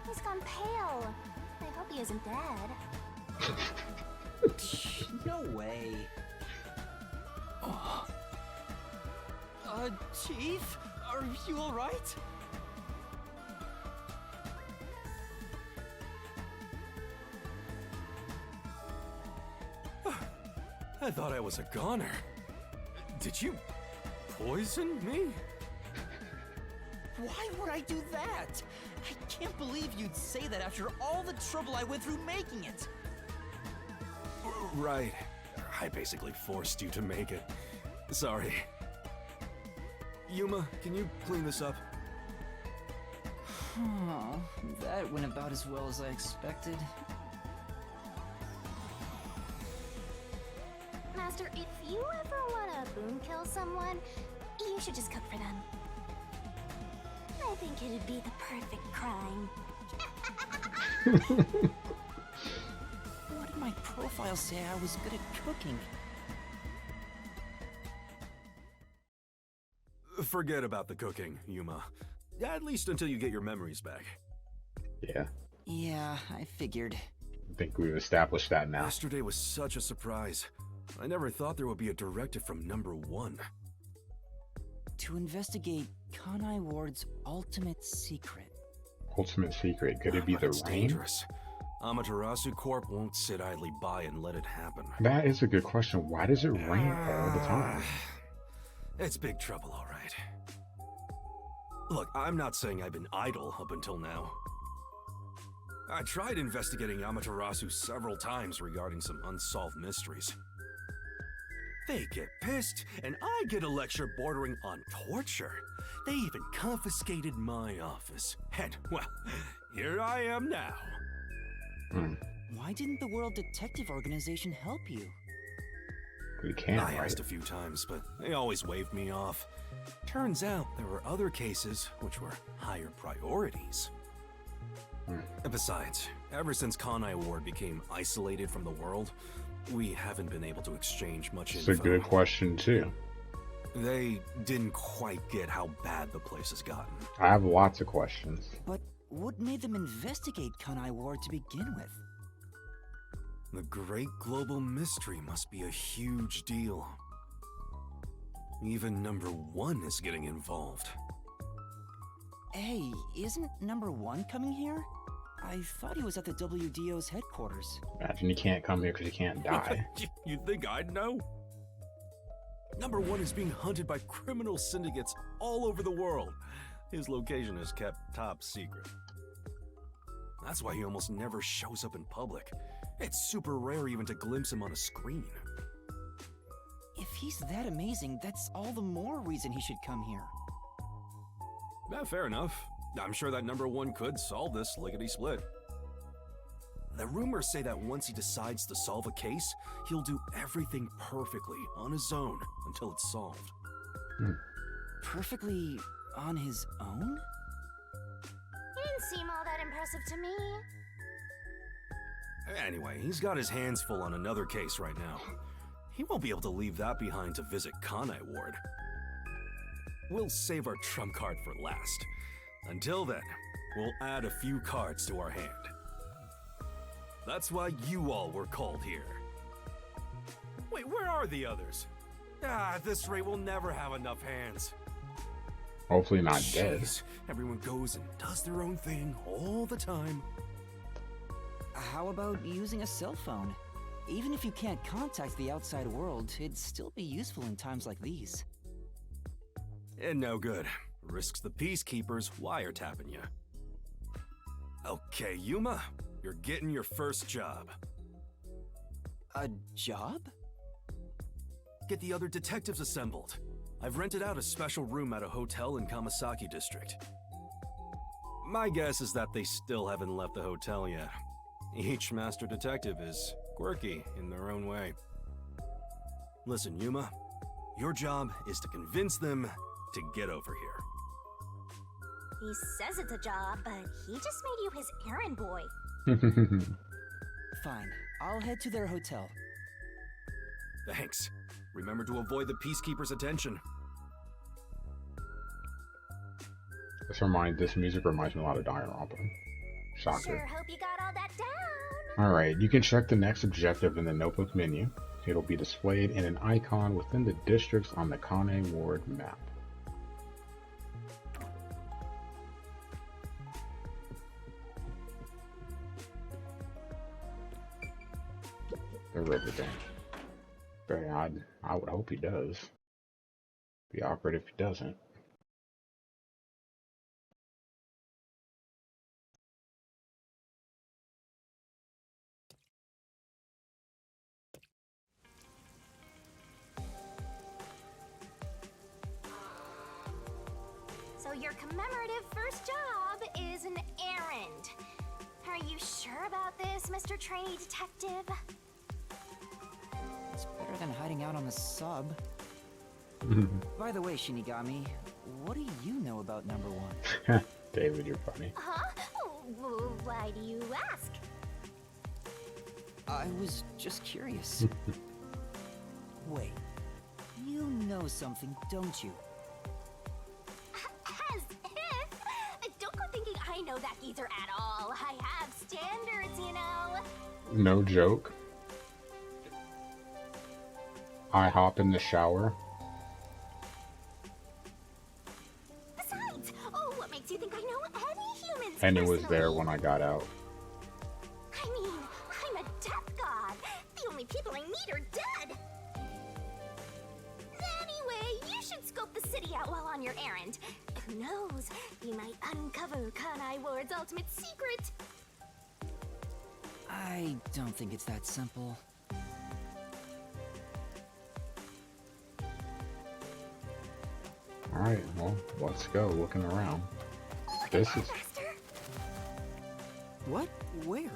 He's gone pale. I hope he isn't dead.
No way. Oh. Chief, are you all right?
I thought I was a goner. Did you poison me?
Why would I do that? I can't believe you'd say that after all the trouble I went through making it.
Right. I basically forced you to make it. Sorry. Yuma, can you clean this up?
Oh, that went about as well as I expected.
Master, if you ever want to boom kill someone, you should just cook for them. I think it'd be the perfect crime.
What did my profile say I was good at cooking?
Forget about the cooking, Yuma. At least until you get your memories back.
Yeah,
Yeah, I figured.
I think we've established that now.
Yesterday was such a surprise. I never thought there would be a directive from number 1.
To investigate Kanai Ward's ultimate secret.
Ultimate secret. Could it be
But
the
it's
rain?
dangerous. Amaterasu Corp won't sit idly by and let it happen.
That is a good question. Why does it rain all the time?
It's big trouble, all right. Look, I'm not saying I've been idle up until now. I tried investigating Amaterasu several times regarding some unsolved mysteries. They get pissed, and I get a lecture bordering on torture. They even confiscated my office. And, well, here I am now.
Why didn't the World Detective Organization help you?
We can't,
I
right?
asked a few times, but they always waved me off. Turns out there were other cases which were higher priorities. And besides, ever since Kanai Ward became isolated from the world, we haven't been able to exchange much
It's
info.
a good question, too.
They didn't quite get how bad the place has gotten.
I have lots of questions.
But what made them investigate Kanai Ward to begin with?
The great global mystery must be a huge deal. Even number 1 is getting involved.
Hey, isn't number 1 coming here? I thought he was at the WDO's headquarters.
Imagine you can't come here because you can't die.
You think I'd know? Number 1 is being hunted by criminal syndicates all over the world. His location is kept top secret. That's why he almost never shows up in public. It's super rare even to glimpse him on a screen.
If he's that amazing, that's all the more reason he should come here.
Yeah, fair enough. I'm sure that number 1 could solve this lickety-split. The rumors say that once he decides to solve a case, he'll do everything perfectly on his own until it's solved.
Perfectly on his own?
He didn't seem all that impressive to me.
Anyway, he's got his hands full on another case right now. He won't be able to leave that behind to visit Kanai Ward. we'll save our trump card for last. Until then, we'll add a few cards to our hand. That's why you all were called here. Wait, where are the others? At this rate, we'll never have enough hands.
Hopefully not dead.
Jeez, everyone goes and does their own thing all the time.
How about using a cell phone? Even if you can't contact the outside world, it'd still be useful in times like these.
And no good. Risks the Peacekeepers wiretapping you. Okay, Yuma, you're getting your first job.
A job?
Get the other detectives assembled. I've rented out a special room at a hotel in Kamasaki District. My guess is that they still haven't left the hotel yet. Each master detective is quirky in their own way. Listen, Yuma, your job is to convince them to get over here.
He says it's a job, but he just made you his errand boy.
Fine, I'll head to their hotel.
Thanks. Remember to avoid the Peacekeepers' attention.
This music reminds me a lot of Danganronpa. Shocker.
Sure hope you got all that down.
Alright, you can check the next objective in the notebook menu. It'll be displayed in an icon within the districts on the Kanai Ward map. The river thing. Very odd. I would hope he does. Be awkward if he doesn't.
So your commemorative first job is an errand. Are you sure about this, Mr. Trainee Detective?
It's better than hiding out on the sub. By the way, Shinigami, what do you know about number 1?
David, you're funny.
Huh? Why do you ask?
I was just curious. Wait, you know something, don't you?
As if! Don't go thinking I know that geezer at all. I have standards, you know.
No joke. I hop in the shower.
Besides, what makes you think I know any humans
And it was
personally?
there when I got out.
I mean, I'm a death god. The only people I need are dead. Anyway, you should scope the city out while on your errand. Who knows? You might uncover Kanai Ward's ultimate secret.
I don't think it's that simple.
Alright, well, let's go looking around.
Look
This
at that,
is-
Master.
What? Where?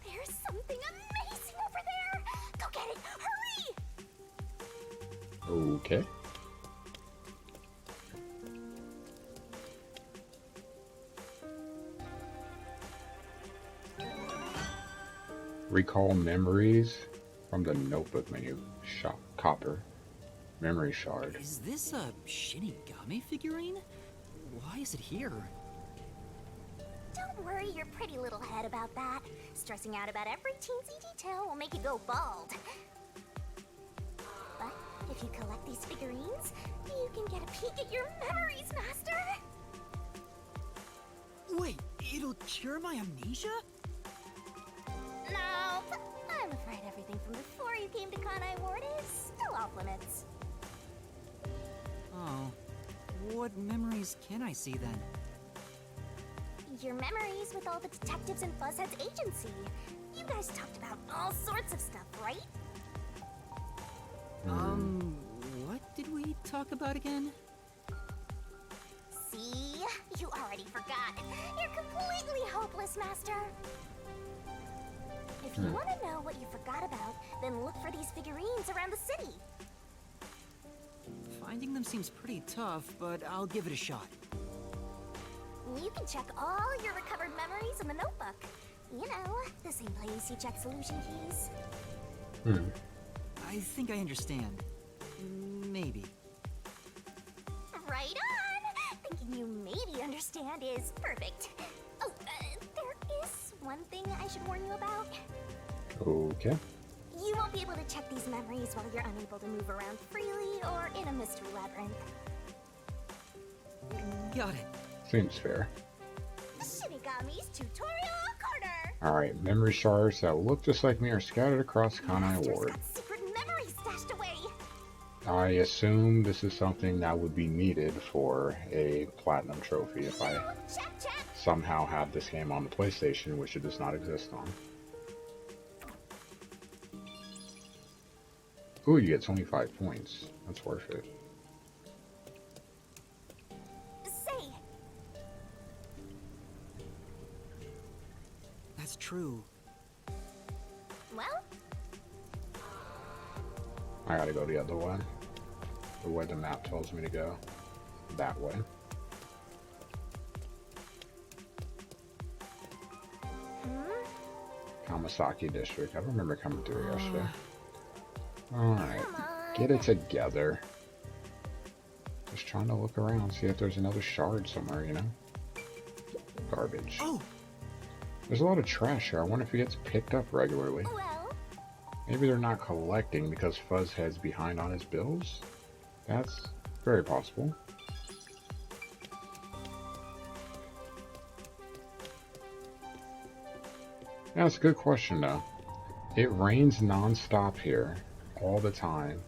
There's something amazing over there. Go get it. Hurry!
Okay. Recall memories from the notebook menu. Shop copper. Memory shard.
Is this a Shinigami figurine? Why is it here?
Don't worry your pretty little head about that. Stressing out about every teensy detail will make you go bald. But if you collect these figurines, you can get a peek at your memories, Master!
Wait, it'll cure my amnesia?
Nope. I'm afraid everything from before you came to Kanai Ward is still off limits.
Oh. What memories can I see then?
Your memories with all the detectives in Fuzzhead's agency. You guys talked about all sorts of stuff, right?
What did we talk about again?
See? You already forgot. You're completely hopeless, Master. If you want to know what you forgot about, then look for these figurines around the city.
Finding them seems pretty tough, but I'll give it a shot.
You can check all your recovered memories in the notebook. You know, the same place you check solution keys.
I think I understand. Maybe.
Right on! Thinking you maybe understand is perfect. Oh, there is one thing I should warn you about.
Okay.
You won't be able to check these memories while you're unable to move around freely or in a mystery labyrinth.
Got it.
Seems fair.
Shinigami's tutorial corner!
Alright, memory shards that look just like me are scattered across Kanai
Master's
Ward.
got secret memories stashed away.
I assume this is something that would be needed for a platinum trophy if I
Check, check.
somehow had this game on the PlayStation, which it does not exist on. Ooh, you get 25 points. That's worth it.
Say,
That's true.
well,
I gotta go the other way. The way the map tells me to go. That way. Kamasaki District. I remember coming through it yesterday. Alright.
come on.
Get it together. Just trying to look around, see if there's another shard somewhere, you know? Garbage.
Oh,
There's a lot of trash here. I wonder if it gets picked up regularly.
Well,
Maybe they're not collecting because Fuzzhead's behind on his bills? That's very possible. Yeah, that's a good question though. It rains non-stop here, all the time,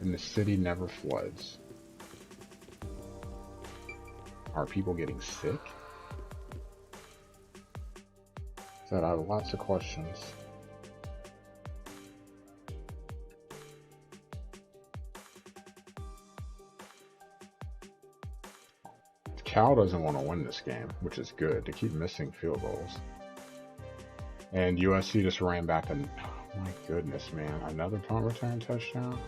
and the city never floods. Are people getting sick? So I have lots of questions. Cal doesn't want to win this game, which is good. They keep missing field goals. And USC just ran back and oh my goodness, man. Another punt return touchdown?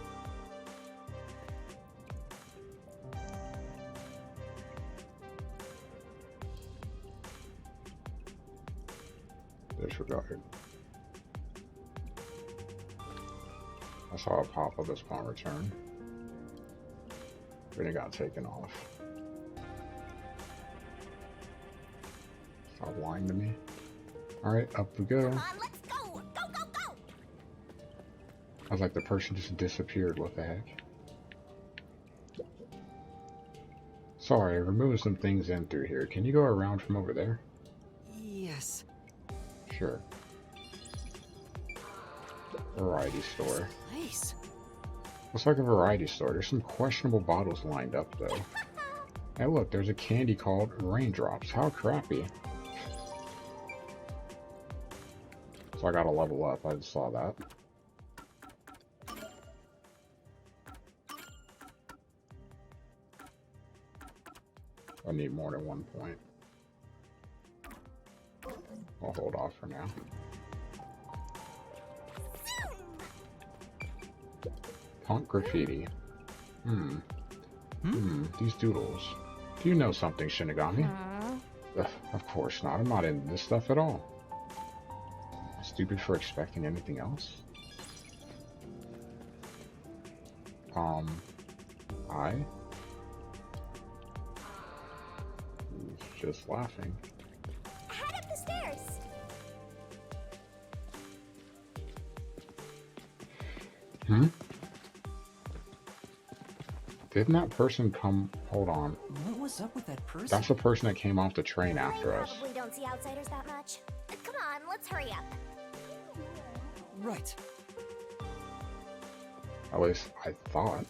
Disregard. I saw a pop of this punt return. Then it got taken off. Stop lying to me. Alright, up we go.
come on, let's go! Go, go, go!
I was like, the person just disappeared. What the heck? Sorry, removing some things in through here. Can you go around from over there?
yes.
Sure. Variety store.
Nice.
Looks like a variety store. There's some questionable bottles lined up, though. Hey, look, there's a candy called Raindrops. How crappy. So I gotta level up. I just saw that. I need more than 1 point. I'll hold off for now. Punk graffiti. These doodles. Do you know something, Shinigami? Ugh, of course not. I'm not into this stuff at all. Stupid for expecting anything else? I? He's just laughing.
Head up the stairs!
Didn't that person come... Hold on.
What was up with that person?
That's the person that came off the train after
I
us.
probably don't see outsiders that much. Come on, let's hurry up.
Right.
At least I thought.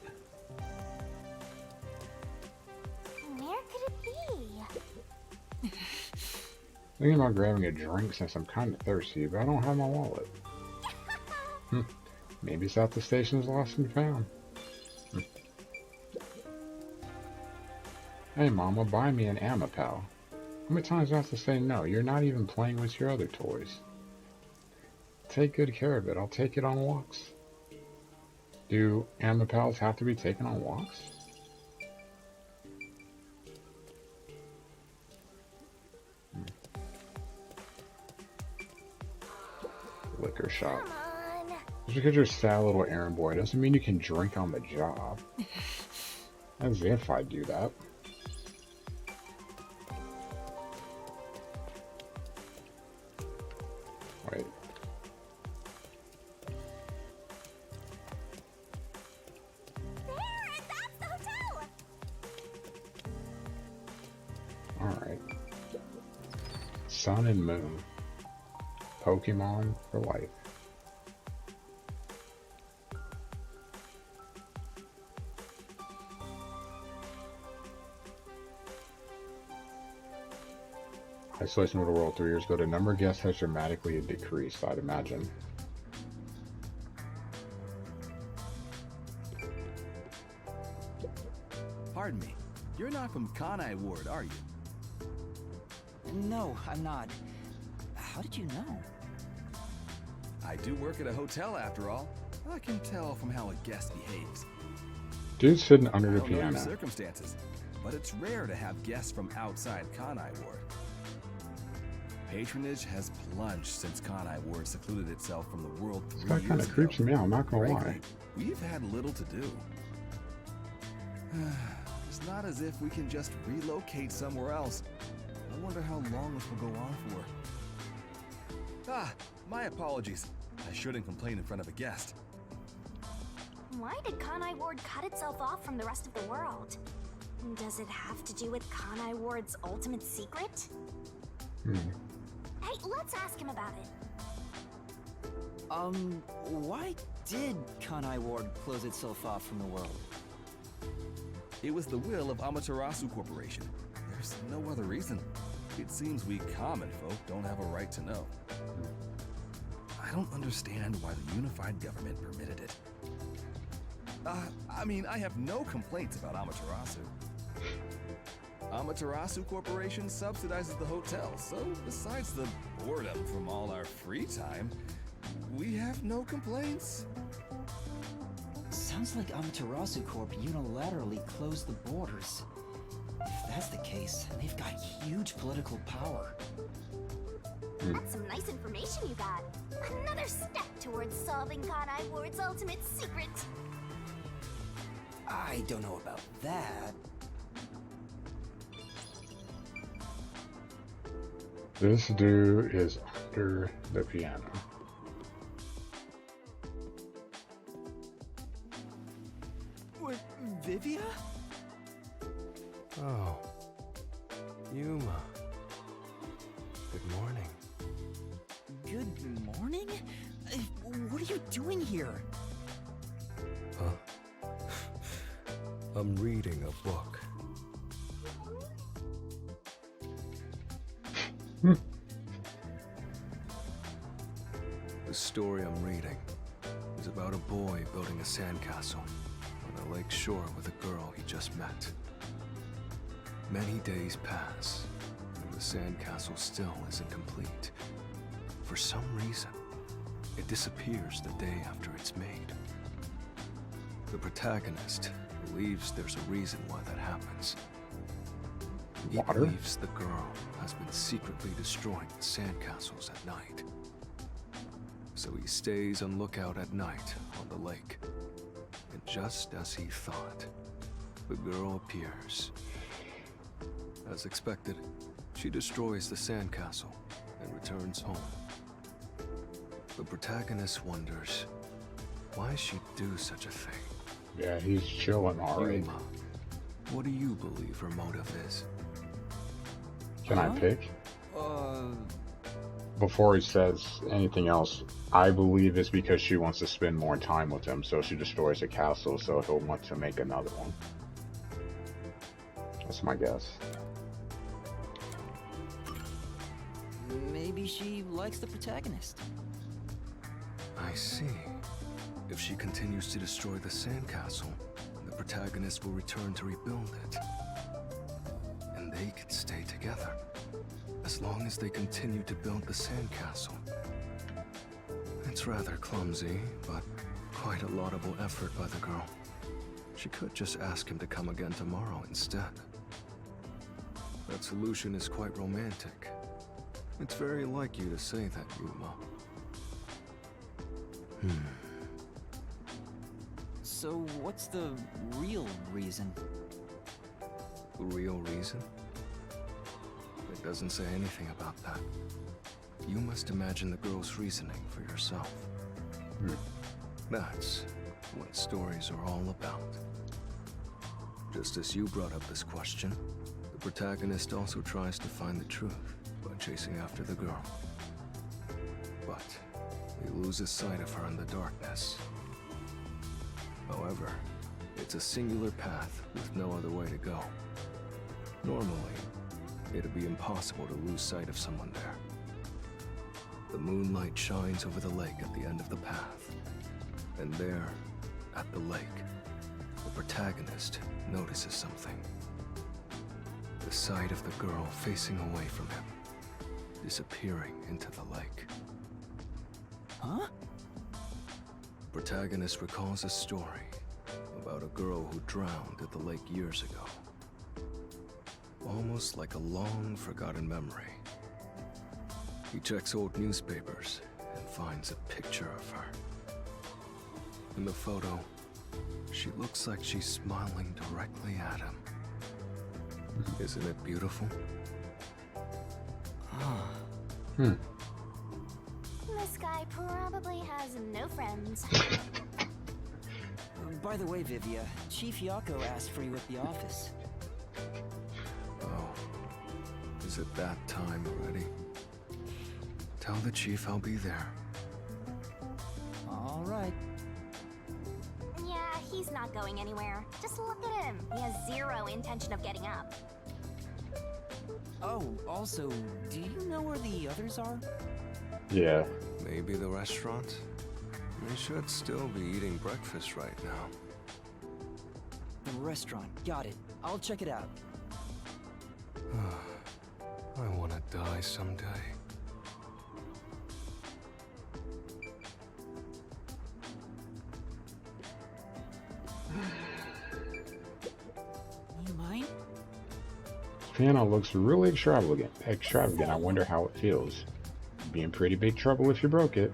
Where could it be?
Thinking about grabbing a drink since I'm kind of thirsty, but I don't have my wallet. Maybe it's at the station's lost and found. Hey mama, buy me an Amapal. How many times do I have to say no? You're not even playing with your other toys. Take good care of it. I'll take it on walks. Do Amapals have to be taken on walks? Liquor shop.
Come on.
Just because you're a sad little errand boy doesn't mean you can drink on the job. As if I do that. Wait.
There! That's the hotel!
Alright. Sun and Moon. Pokemon for life. Isolation of the world 3 years ago. The number of guests has dramatically decreased, I'd imagine.
Pardon me. You're not from Kanai Ward, are you?
No, I'm not. How did you know?
I do work at a hotel after all. I can tell from how a guest behaves.
Dude's sitting under
I
the
don't know your
piano.
circumstances, but it's rare to have guests from outside Kanai Ward. Patronage has plunged since Kanai Ward secluded itself from the world 3
That
years
kind of
ago.
creeps me out, I'm not gonna
Frankly,
lie.
we've had little to do. It's not as if we can just relocate somewhere else. I wonder how long this will go on for. Ah, my apologies. I shouldn't complain in front of a guest.
Why did Kanai Ward cut itself off from the rest of the world? Does it have to do with Kanai Ward's ultimate secret? Hey, let's ask him about it.
Why did Kanai Ward close itself off from the world?
It was the will of Amaterasu Corporation. There's no other reason. It seems we common folk don't have a right to know. I don't understand why the unified government permitted it. I have no complaints about Amaterasu. Amaterasu Corporation subsidizes the hotel, so besides the boredom from all our free time, we have no complaints.
Sounds like Amaterasu Corp unilaterally closed the borders. If that's the case, they've got huge political power.
That's some nice information you got. Another step towards solving Kanai Ward's ultimate secret.
I don't know about that.
This dude is under the piano.
What, Vivia?
Oh. Yuma. Good morning.
Good morning? What are you doing here?
Huh? I'm reading a book. The story I'm reading is about a boy building a sandcastle on a lake shore with a girl he just met. Many days pass, and the sandcastle still isn't complete. For some reason, it disappears the day after it's made. The protagonist believes there's a reason why that happens. He
Water?
believes the girl has been secretly destroying the sandcastles at night. So he stays on lookout at night on the lake. And just as he thought, the girl appears. As expected, she destroys the sandcastle and returns home. The protagonist wonders why she'd do such a thing.
Yeah, he's chilling already.
Yuma, what do you believe her motive is?
Can I
Huh?
pick?
Uh,
Before he says anything else, I believe it's because she wants to spend more time with him, so she destroys the castle, so he'll want to make another one. That's my guess.
maybe she likes the protagonist.
I see. If she continues to destroy the sandcastle, the protagonist will return to rebuild it. And they could stay together, as long as they continue to build the sandcastle. It's rather clumsy, but quite a laudable effort by the girl. She could just ask him to come again tomorrow instead. That solution is quite romantic. It's very like you to say that, Yuma.
So So what's the real reason?
The real reason? It doesn't say anything about that. You must imagine the girl's reasoning for yourself. That's what stories are all about. Just as you brought up this question, the protagonist also tries to find the truth by chasing after the girl. But he loses sight of her in the darkness. However, it's a singular path with no other way to go. Normally, it'd be impossible to lose sight of someone there. The moonlight shines over the lake at the end of the path. And there, at the lake, the protagonist notices something. The sight of the girl facing away from him, disappearing into the lake.
Huh?
The protagonist recalls a story about a girl who drowned at the lake years ago. Almost like a long forgotten memory. He checks old newspapers and finds a picture of her. In the photo, she looks like she's smiling directly at him. Isn't it beautiful?
This guy probably has no friends.
By the way, Vivia, Chief Yako asked for you at the office.
Oh, is it that time already? Tell the chief I'll be there.
All right.
Yeah, he's not going anywhere. Just look at him. He has zero intention of getting up.
Oh, also, do you know where the others are?
Yeah.
Maybe the restaurant? They should still be eating breakfast right now.
The restaurant, got it. I'll check it out.
I want to die someday.
You mind?
Piano looks really extravagant. I wonder how it feels. Be in pretty big trouble if you broke it.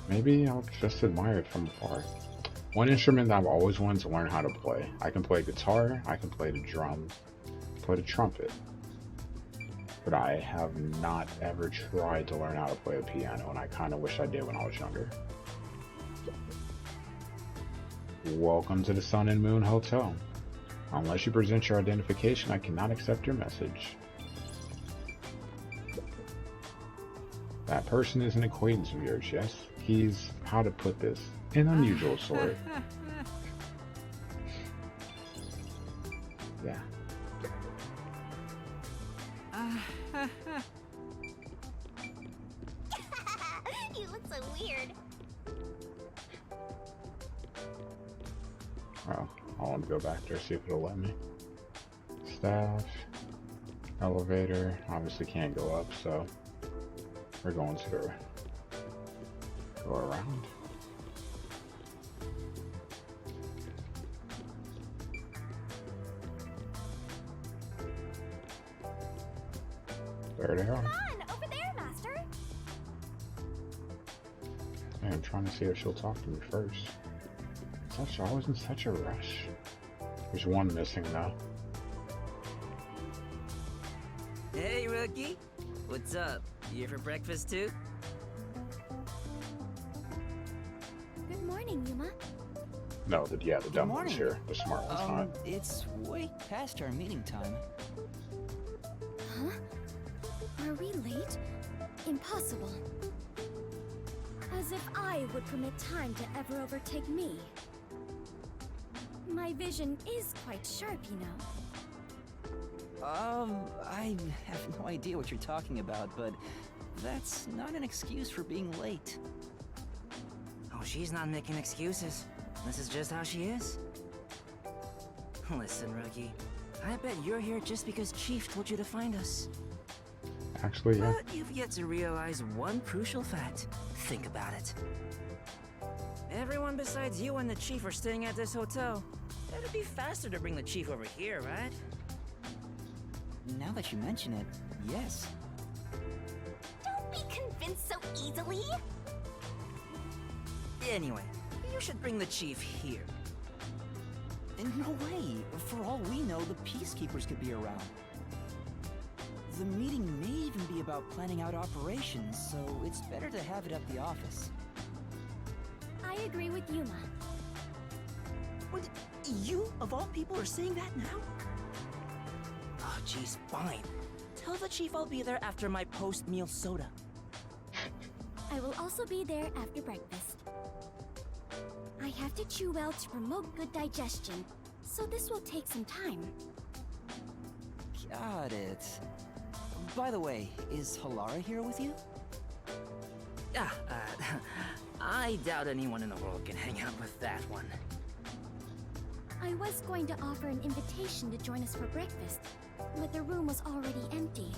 Maybe I'll just admire it from afar. One instrument that I've always wanted to learn how to play. I can play guitar, I can play the drums, play the trumpet. But I have not ever tried to learn how to play the piano, and I kind of wish I did when I was younger. Welcome to the Sun and Moon Hotel. Unless you present your identification, I cannot accept your message. That person is an acquaintance of yours, yes? He's, how to put this, an unusual sort. Yeah.
You look so weird.
Well, I want to go back there, see if it'll let me. Staff, elevator, obviously can't go up, so we're going to go around. There they are.
Come on, over there, Master.
Yeah, I'm trying to see if she'll talk to me first. I was in such a rush. There's one missing now.
Hey, rookie. What's up? You here for breakfast too?
Good morning, Yuma.
No, the dumb one's
morning.
here. The smart one's not.
It's way past our meeting time.
Huh? Are we late? Impossible. As if I would permit time to ever overtake me. My vision is quite sharp, you know.
I have no idea what you're talking about, but that's not an excuse for being late.
Oh, she's not making excuses. This is just how she is. Listen, rookie. I bet you're here just because Chief told you to find us.
Actually, yeah.
But you've yet to realize one crucial fact. Think about it. Everyone besides you and the Chief are staying at this hotel. It'd be faster to bring the Chief over here, right?
Now that you mention it, yes.
Don't be convinced so easily.
Anyway, you should bring the Chief here.
No way. For all we know, the Peacekeepers could be around. The meeting may even be about planning out operations, so it's better to have it at the office.
I agree with Yuma.
What? You, of all people, are saying that now? Oh, jeez, fine. Tell the chief I'll be there after my post-meal soda.
I will also be there after breakfast. I have to chew well to promote good digestion, so this will take some time.
Got it. By the way, is Halara here with you?
I doubt anyone in the world can hang out with that one.
I was going to offer an invitation to join us for breakfast, but the room was already empty.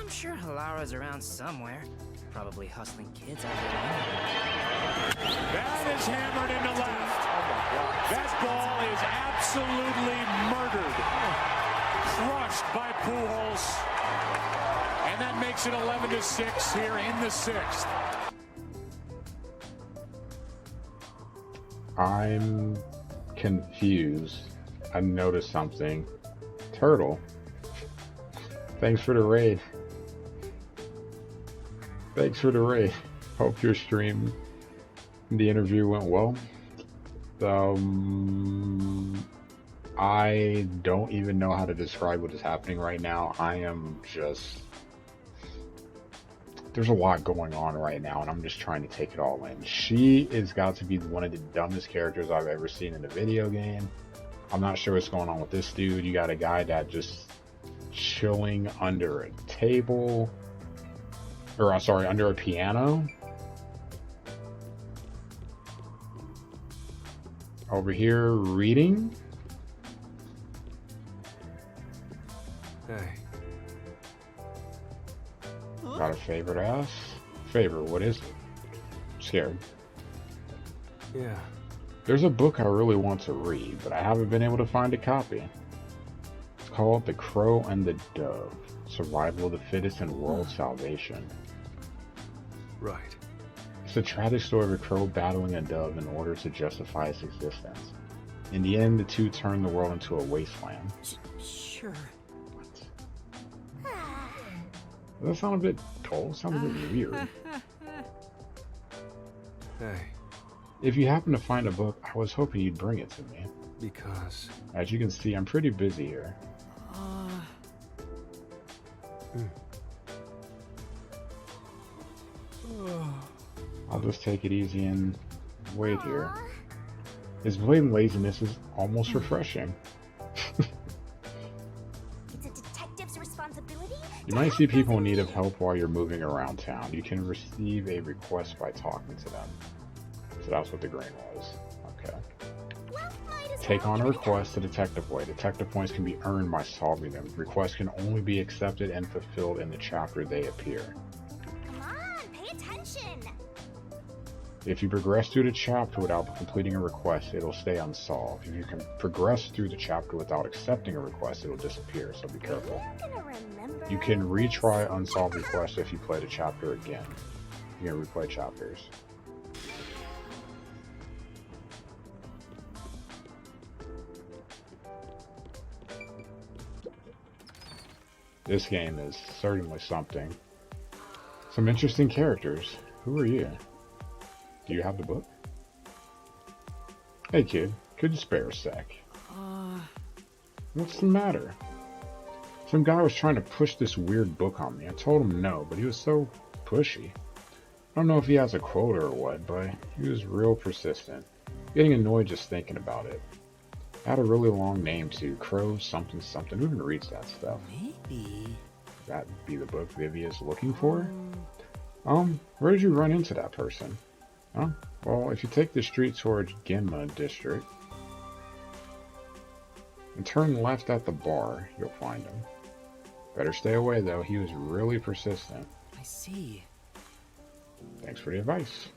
I'm sure Halara's around somewhere. Probably hustling kids out of the
That is hammered into left. That ball is absolutely murdered. Crushed by Pujols. And that makes it 11-6 here in the 6th.
I'm confused. I noticed something. Turtle. Thanks for the raid. Thanks for the raid. Hope your stream, the interview went well. I don't even know how to describe what is happening right now. I am just... There's a lot going on right now, and I'm just trying to take it all in. She has got to be one of the dumbest characters I've ever seen in a video game. I'm not sure what's going on with this dude. You got a guy that just chilling under a table, or I'm sorry, under a piano. Over here reading.
Hey,
Got a favorite ass? Favorite, what is it? Scared.
yeah.
There's a book I really want to read, but I haven't been able to find a copy. It's called The Crow and the Dove, Survival of the Fittest and World Salvation.
Right.
It's a tragic story of a crow battling a dove in order to justify its existence. In the end, the two turn the world into a wasteland.
Sure.
Does that sound a bit cold? Sounds a bit weird.
Hey,
If you happen to find a book, I was hoping you'd bring it to me.
because...
As you can see, I'm pretty busy here. I'll just take it easy and wait here. His blatant laziness is almost refreshing.
It's a detective's responsibility.
You might see people in need of help while you're moving around town. You can receive a request by talking to them. So that's what the grain was. Okay.
Well, might as
Take
well
on a
give it
request to Detective Way. Detective points can be earned by solving them. Requests can only be accepted and fulfilled in the chapter they appear.
Come on, pay attention.
If you progress through the chapter without completing a request, it'll stay unsolved. If you can progress through the chapter without accepting a request, it'll disappear, so be careful.
I'm gonna remember.
You can retry unsolved requests if you play the chapter again. You can replay chapters. This game is certainly something. Some interesting characters. Who are you? Do you have the book? Hey kid, could you spare a sec? What's the matter? Some guy was trying to push this weird book on me. I told him no, but he was so pushy. I don't know if he has a quota or what, but he was real persistent. Getting annoyed just thinking about it. Had a really long name too. Crow something something. Who even reads that stuff?
Maybe.
That'd be the book Vivia's looking for? Where did you run into that person? Oh, well, if you take the street towards Ginma District and turn left at the bar, you'll find him. Better stay away though, he was really persistent.
I see.
Thanks for the advice.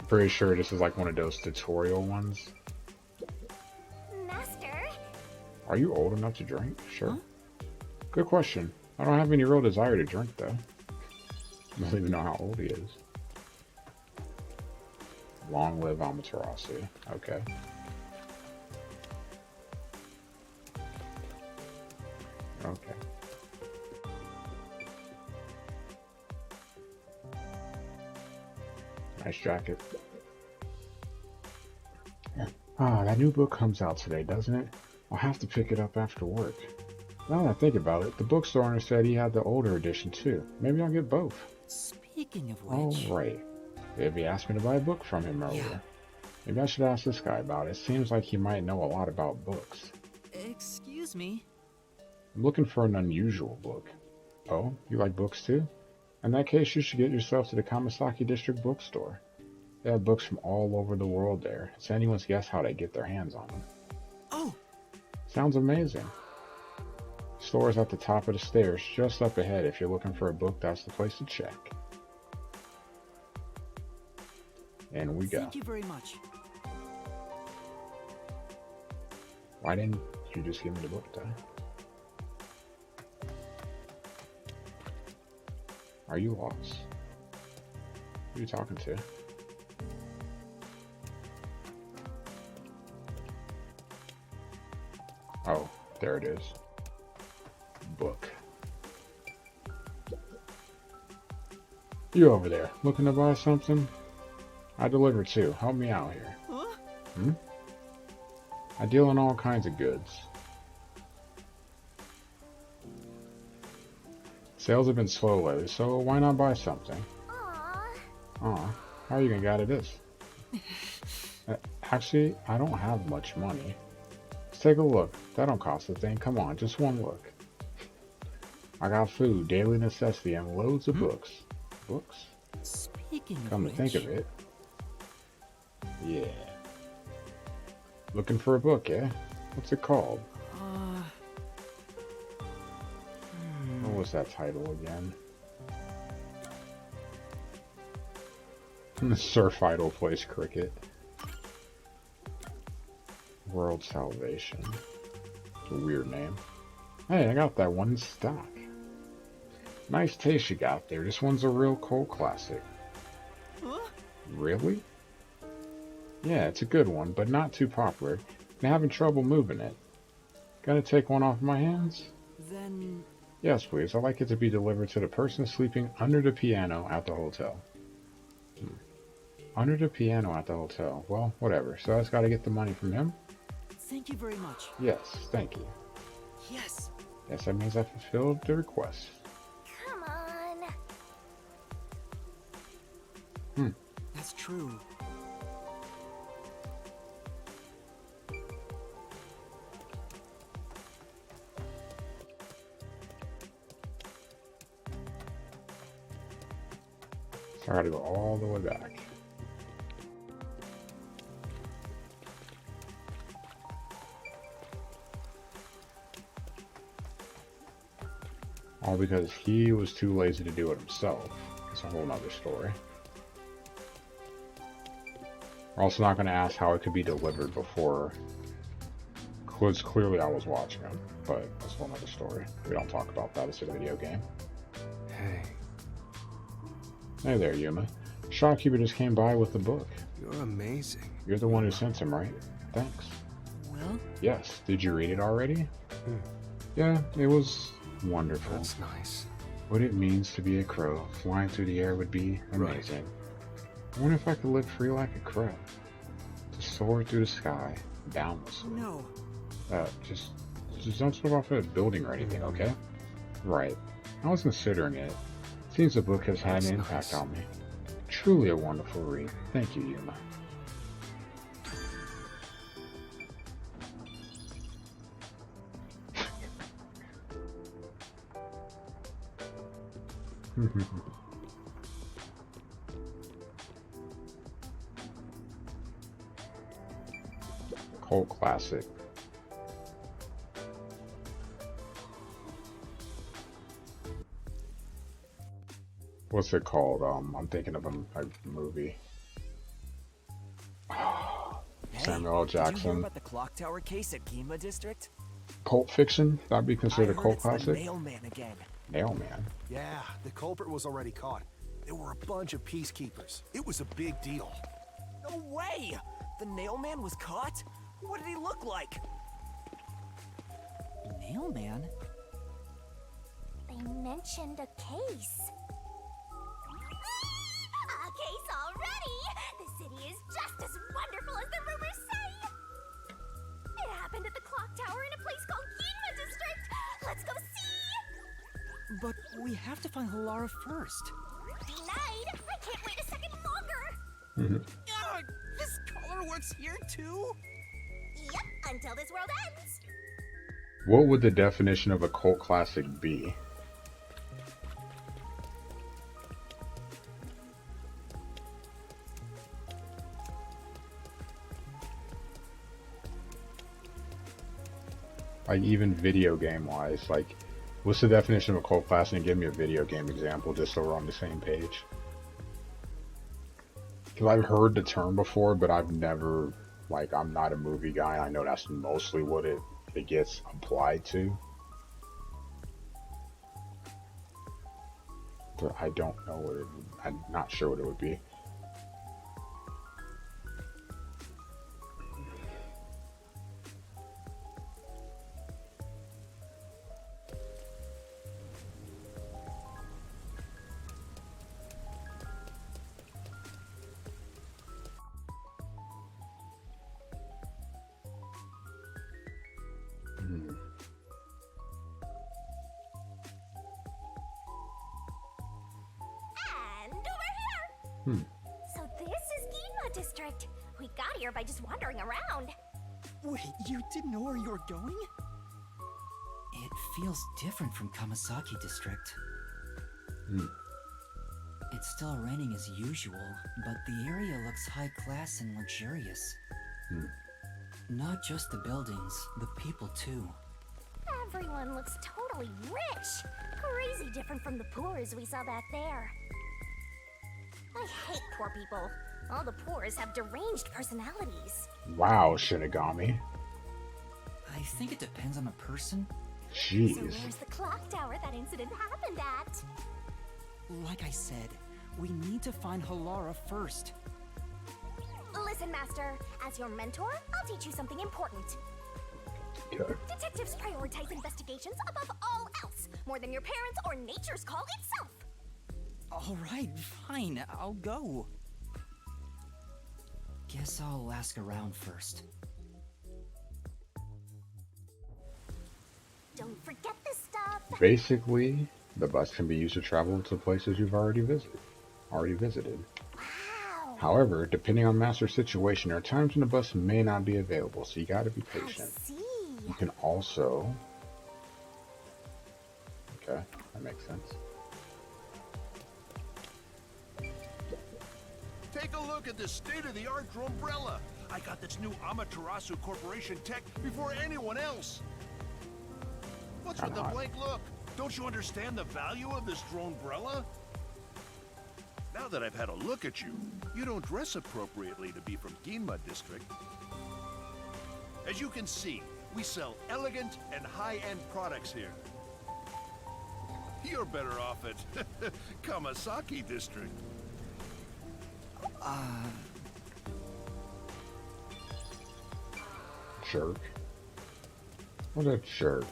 Pretty sure this is like one of those tutorial ones.
Master.
Are you old enough to drink? Sure. Good question. I don't have any real desire to drink though. I don't even know how old he is. Long live Amaterasu. Okay. Okay. Nice jacket. Ah, that new book comes out today, doesn't it? I'll have to pick it up after work. Now that I think about it, the bookstore owner said he had the older edition too. Maybe I'll get both.
Speaking of which...
Oh, right. Baby asked me to buy a book from him earlier.
Yeah.
Maybe I should ask this guy about it. Seems like he might know a lot about books.
Excuse me?
I'm looking for an unusual book. Oh, you like books too? In that case, you should get yourself to the Kamasaki District Bookstore. They have books from all over the world there. It's anyone's guess how they get their hands on them.
Oh!
Sounds amazing. The store is at the top of the stairs, just up ahead. If you're looking for a book, that's the place to check. And we go.
Thank you very much.
Why didn't you just give me the book, though? Are you lost? Who are you talking to? Oh, there it is. Book. You over there, looking to buy something? I deliver too. Help me out here.
Huh?
Hmm? I deal in all kinds of goods. Sales have been slow lately, so why not buy something? Aw, how are you gonna get out of this? Actually, I don't have much money. Let's take a look. That don't cost a thing. Come on, just one look. I got food, daily necessity, and loads of books. Books?
Speaking of
Come to
which...
think of it. Yeah. Looking for a book, eh? What's it called? What was that title again? Surf Idol plays cricket. World Salvation. It's a weird name. Hey, I got that one in stock. Nice taste you got there. This one's a real cult classic.
Huh?
Really? Yeah, it's a good one, but not too popular. I'm having trouble moving it. Gonna take one off my hands?
Then...
Yes, please. I'd like it to be delivered to the person sleeping under the piano at the hotel. Under the piano at the hotel. Well, whatever. So I just gotta get the money from him?
Thank you very much.
Yes, thank you.
Yes.
Yes, that means I fulfilled the request.
Come on.
That's true.
So I gotta go all the way back. All because he was too lazy to do it himself. It's a whole nother story. We're also not going to ask how it could be delivered before, because clearly I was watching him, but that's a whole nother story. We don't talk about that. It's a video game.
Hey,
Hey there, Yuma. Shopkeeper just came by with the book.
you're amazing.
You're the one who sent him, right? Thanks.
Well,
Yes. Did you read it already? Yeah, it was wonderful.
That's nice.
What it means to be a crow, flying through the air would be amazing. I wonder if I could live free like a crow. To soar through the sky, boundlessly.
no.
Just don't swim off a building or anything, okay? Right. I was considering it. Seems the book has had
That's
an impact
nice.
on me. Truly a wonderful read. Thank you, Yuma. Cult classic. What's it called? I'm thinking of a movie. Samuel L.
Did you hear
Jackson.
about the clock tower case at Gima District?
Cult fiction? That'd be
I
considered a
heard
cult
it's the
classic?
mailman again.
Mailman.
Yeah, the culprit was already caught. There were a bunch of peacekeepers. It was a big deal.
No way! The nail man was caught? What did he look like?
Nail man?
They mentioned a case. A case already! The city is just as wonderful as the rumors say! It happened at the clock tower in a place called Ginma District! Let's go see!
But we have to find Halara first.
Denied! I can't wait a second longer!
Ugh, this color works here too?
Yep, until this world ends!
What would the definition of a cult classic be? Like, even video game wise, like, what's the definition of a cult classic? And give me a video game example just so we're on the same page. Because I've heard the term before, but I've never, like, I'm not a movie guy. I know that's mostly what it gets applied to. But I don't know what it, I'm not sure what it would be.
And over here! So this is Ginma District. We got here by just wandering around.
Wait, you didn't know where you were going?
It feels different from Kamasaki District. It's still raining as usual, but the area looks high class and luxurious. Not just the buildings, the people too.
Everyone looks totally rich. Crazy different from the poors we saw back there. I hate poor people. All the poors have deranged personalities.
Wow, Shinigami.
I think it depends on the person.
Jeez.
So where's the clock tower that incident happened at?
Like I said, we need to find Halara first.
Listen, Master. As your mentor, I'll teach you something important.
Okay.
Detectives prioritize investigations above all else, more than your parents or nature's call itself.
Alright, fine, I'll go. Guess I'll ask around first.
Don't forget this stuff.
Basically, the bus can be used to travel to places you've already visited.
Wow.
However, depending on Master's situation, there are times when the bus may not be available, so you gotta be
I
patient.
see.
You can also... Okay, that makes sense.
Take a look at this state-of-the-art drumbrella. I got this new Amaterasu Corporation tech before anyone else. What's with the blank look? Don't you understand the value of this dronebrella? Now that I've had a look at you, you don't dress appropriately to be from Ginma District. As you can see, we sell elegant and high-end products here. You're better off at Kamasaki District.
Jerk. What a jerk.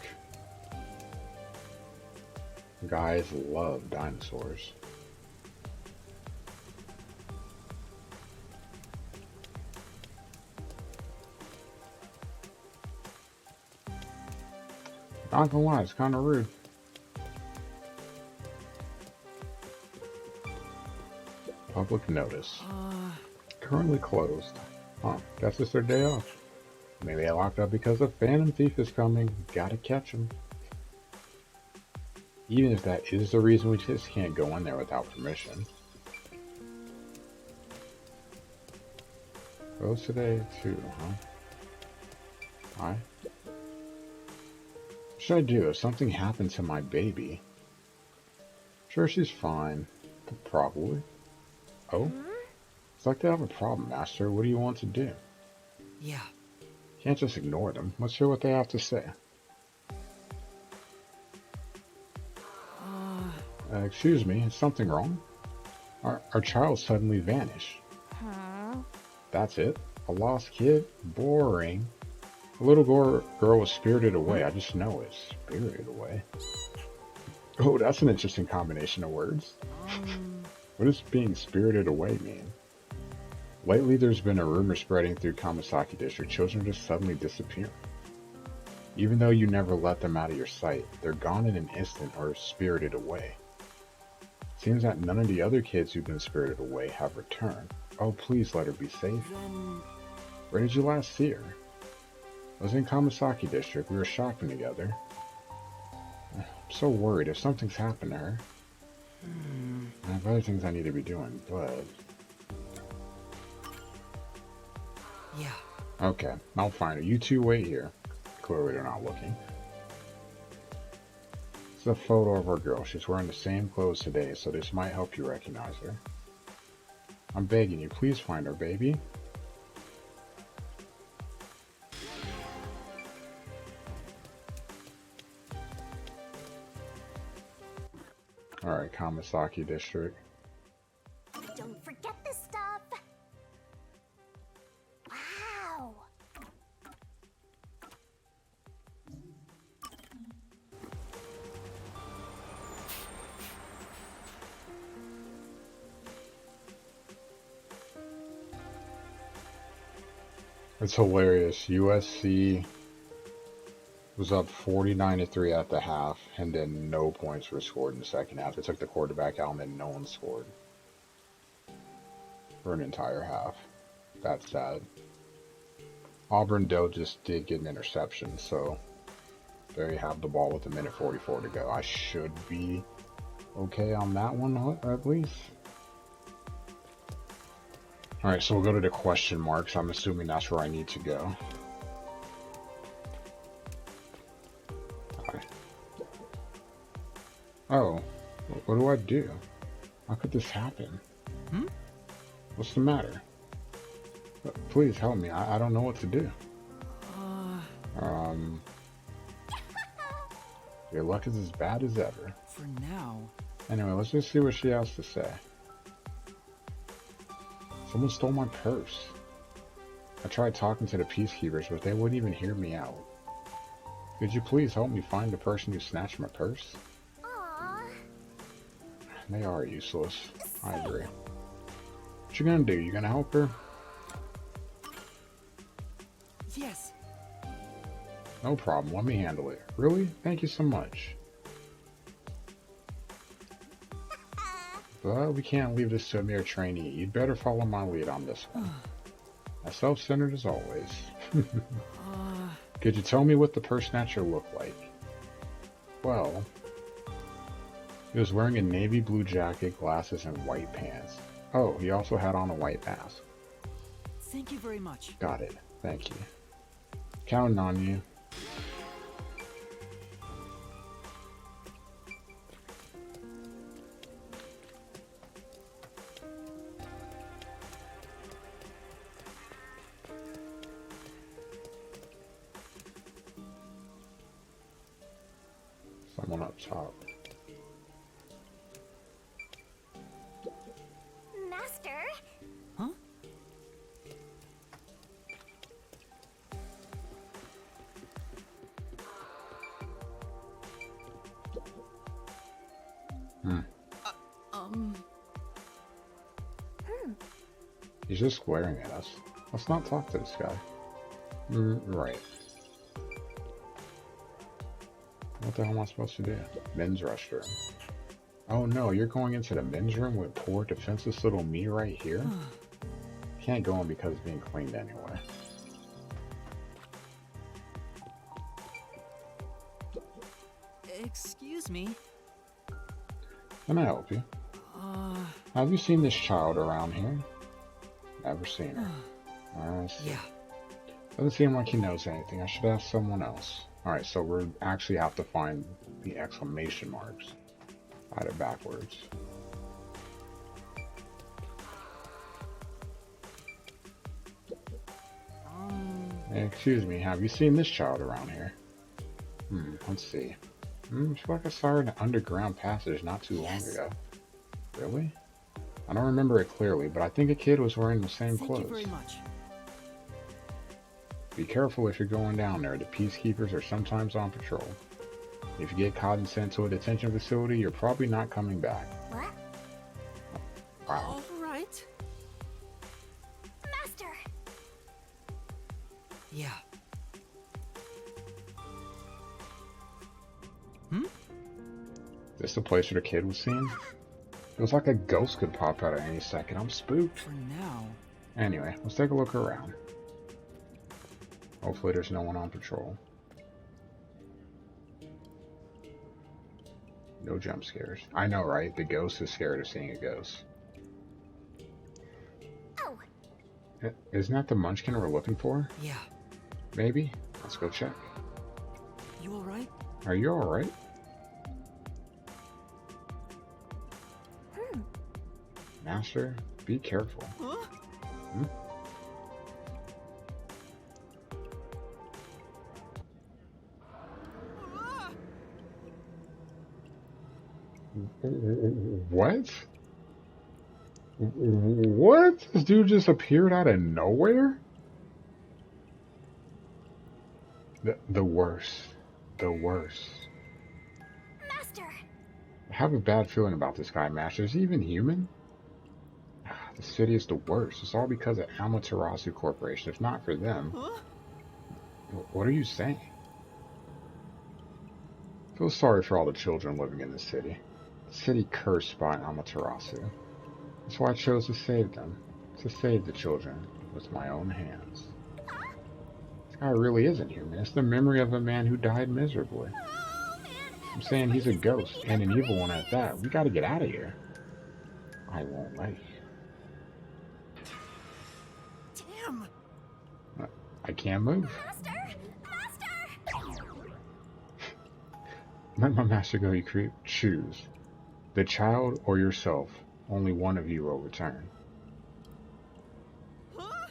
Guys love dinosaurs. Not gonna lie, it's kind of rude. Public notice. Currently closed. Huh, guess it's their day off. Maybe I locked up because a Phantom Thief is coming. Gotta catch him. Even if that is the reason, we just can't go in there without permission. Closed today too, huh? Hi. What should I do if something happened to my baby? Sure, she's fine. Probably. Oh? It's like they have a problem, Master. What do you want to do?
Yeah.
Can't just ignore them. Let's hear what they have to say. Excuse me, is something wrong? Our child suddenly vanished. That's it? A lost kid? Boring. A little girl was spirited away. I just know it. Spirited away. Oh, that's an interesting combination of words. What does being spirited away mean? Lately, there's been a rumor spreading through Kamasaki District. Children just suddenly disappear. Even though you never let them out of your sight, they're gone in an instant or spirited away. Seems that none of the other kids who've been spirited away have returned. Oh, please let her be safe. Where did you last see her? I was in Kamasaki District. We were shopping together. I'm so worried if something's happened to her. I have other things I need to be doing, but...
Yeah.
Okay, I'll find her. You two wait here. Clearly they're not looking. It's a photo of our girl. She's wearing the same clothes today, so this might help you recognize her. I'm begging you, please find her, baby. Alright, Kamasaki District.
Don't forget this stuff. Wow.
It's hilarious. USC was up 49-3 at the half, and then no points were scored in the second half. They took the quarterback out, and then no one scored for an entire half. That's sad. Auburn Doe just did get an interception, so there you have the ball with a minute 44 to go. I should be okay on that one, at least. Alright, so we'll go to the question marks. I'm assuming that's where I need to go. Oh, what do I do? How could this happen? What's the matter? Please help me. I don't know what to do. Your luck is as bad as ever.
For now.
Anyway, let's just see what she has to say. Someone stole my purse. I tried talking to the peacekeepers, but they wouldn't even hear me out. Could you please help me find the person who snatched my purse? They are useless. I agree. What you gonna do? You gonna help her?
Yes.
No problem. Let me handle it. Really? Thank you so much. But we can't leave this to a mere trainee. You'd better follow my lead on this one. As self-centered as always. Could you tell me what the purse snatcher looked like? Well, he was wearing a navy blue jacket, glasses, and white pants. Oh, he also had on a white mask.
Thank you very much.
Got it. Thank you. Counting on you. Someone up top.
Master?
Huh?
He's just glaring at us. Let's not talk to this guy. Right. What the hell am I supposed to do? Men's restroom. Oh no, you're going into the men's room with poor defenseless little me right here? Can't go in because it's being cleaned anyway.
Excuse me.
Can I help you? Have you seen this child around here? Never seen her. I see.
Yeah.
Doesn't seem like he knows anything. I should ask someone else. Alright, so we actually have to find the exclamation marks. Add it backwards. Excuse me, have you seen this child around here? Let's see. I feel like I saw her in an underground passage not too long ago. Really? I don't remember it clearly, but I think a kid was wearing the same
Thank you
clothes.
very much.
Be careful if you're going down there. The peacekeepers are sometimes on patrol. If you get caught and sent to a detention facility, you're probably not coming back.
What?
Wow.
All right.
Master!
Yeah.
Is this the place where the kid was seen? It was like a ghost could pop out at any second. I'm spooked.
For now.
Anyway, let's take a look around. Hopefully there's no one on patrol. No jump scares. I know, right? The ghost is scared of seeing a ghost.
Oh!
Isn't that the munchkin we're looking for?
Yeah.
Maybe? Let's go check.
You alright?
Are you alright? Master, be careful.
Huh?
Hmm? What? What? This dude just appeared out of nowhere? The worst. The worst.
Master!
I have a bad feeling about this guy, Master. Is he even human? The city is the worst. It's all because of Amaterasu Corporation. If not for them...
Huh?
What are you saying? I feel sorry for all the children living in the city. The city cursed by Amaterasu. That's why I chose to save them. To save the children with my own hands. This guy really isn't human. It's the memory of a man who died miserably. I'm saying he's a ghost, and an evil one at that. We gotta get out of here. I won't let you.
Damn!
I can't move.
Master! Master!
Let my master go, you creep. Choose. The child or yourself. Only one of you will return.
Huh?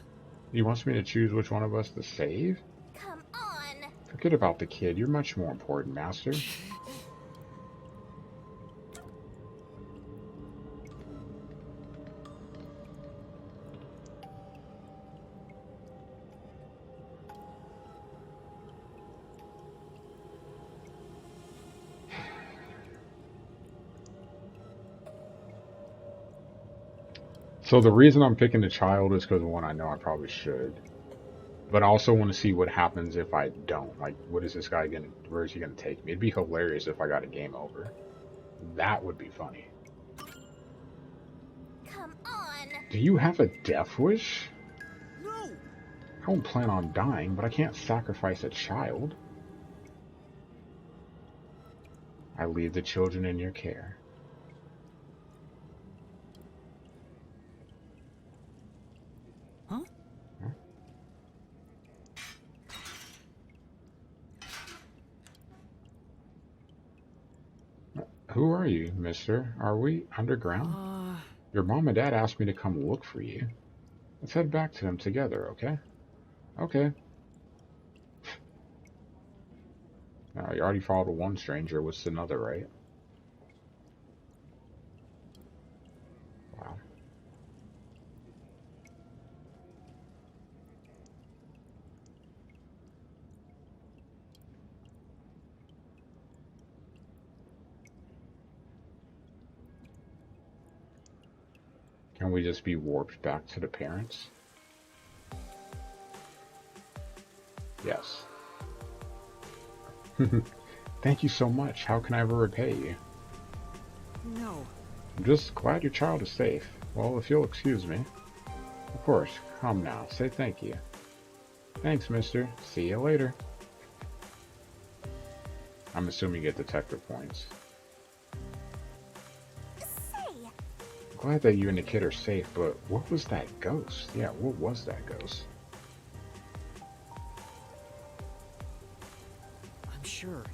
He wants me to choose which one of us to save?
Come on!
Forget about the kid. You're much more important, Master. So the reason I'm picking the child is because, one, I know I probably should. But I also want to see what happens if I don't. Like, what is this guy gonna, where is he gonna take me? It'd be hilarious if I got a game over. That would be funny.
Come on!
Do you have a death wish?
No!
I don't plan on dying, but I can't sacrifice a child. I leave the children in your care.
Huh?
Who are you, mister? Are we underground? Your mom and dad asked me to come look for you. Let's head back to them together, okay? Okay. Now, you already followed one stranger. What's another, right? Wow. Can we just be warped back to the parents? Yes. Thank you so much. How can I ever repay you?
No.
I'm just glad your child is safe. Well, if you'll excuse me. Of course. Come now. Say thank you. Thanks, mister. See you later. I'm assuming you get detective points.
Say!
Glad that you and the kid are safe, but what was that ghost? Yeah, what was that ghost?
I'm sure.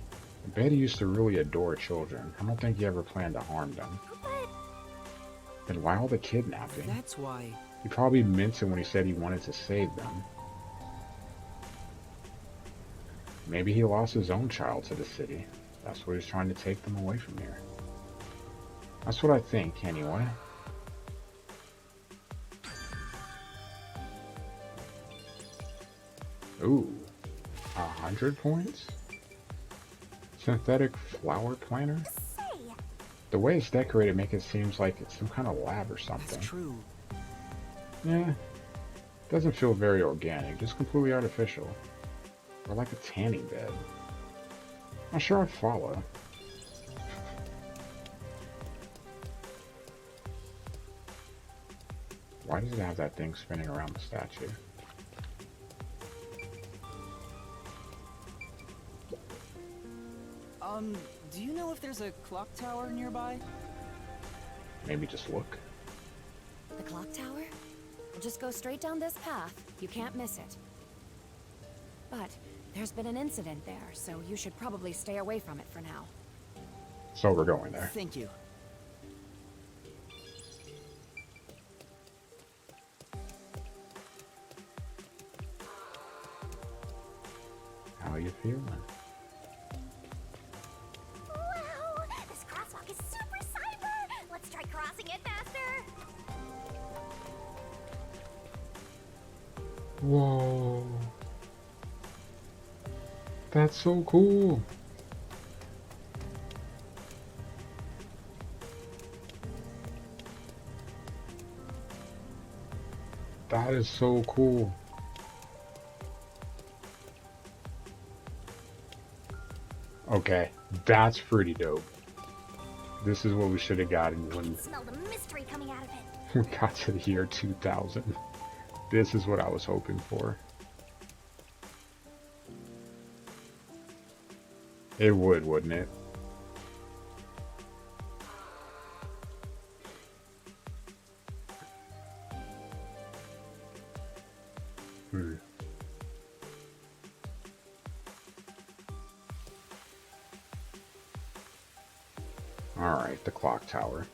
I bet he used to really adore children. I don't think he ever planned to harm them.
But
Then why all the kidnapping?
That's why.
He probably meant it when he said he wanted to save them. Maybe he lost his own child to the city. That's what he's trying to take them away from here. That's what I think, anyway. Ooh, 100 points? Synthetic flower planter?
Say,
The way it's decorated makes it seem like it's some kind of lab or something.
That's true.
Yeah, doesn't feel very organic, just completely artificial. Or like a tanning bed. I'm sure I follow. Why does it have that thing spinning around the statue?
Do you know if there's a clock tower nearby?
Maybe just look.
The clock tower? Just go straight down this path. You can't miss it. But there's been an incident there, so you should probably stay away from it for now.
So we're going there.
Thank you.
How you feeling?
wow, this crosswalk is super cyber. Let's try crossing it faster.
Whoa. That's so cool. That is so cool. Okay, that's pretty dope. This is what we should have gotten
I
when
can smell the mystery coming out of it.
we got to the year 2000. This is what I was hoping for. It would, wouldn't it? Alright, the clock tower.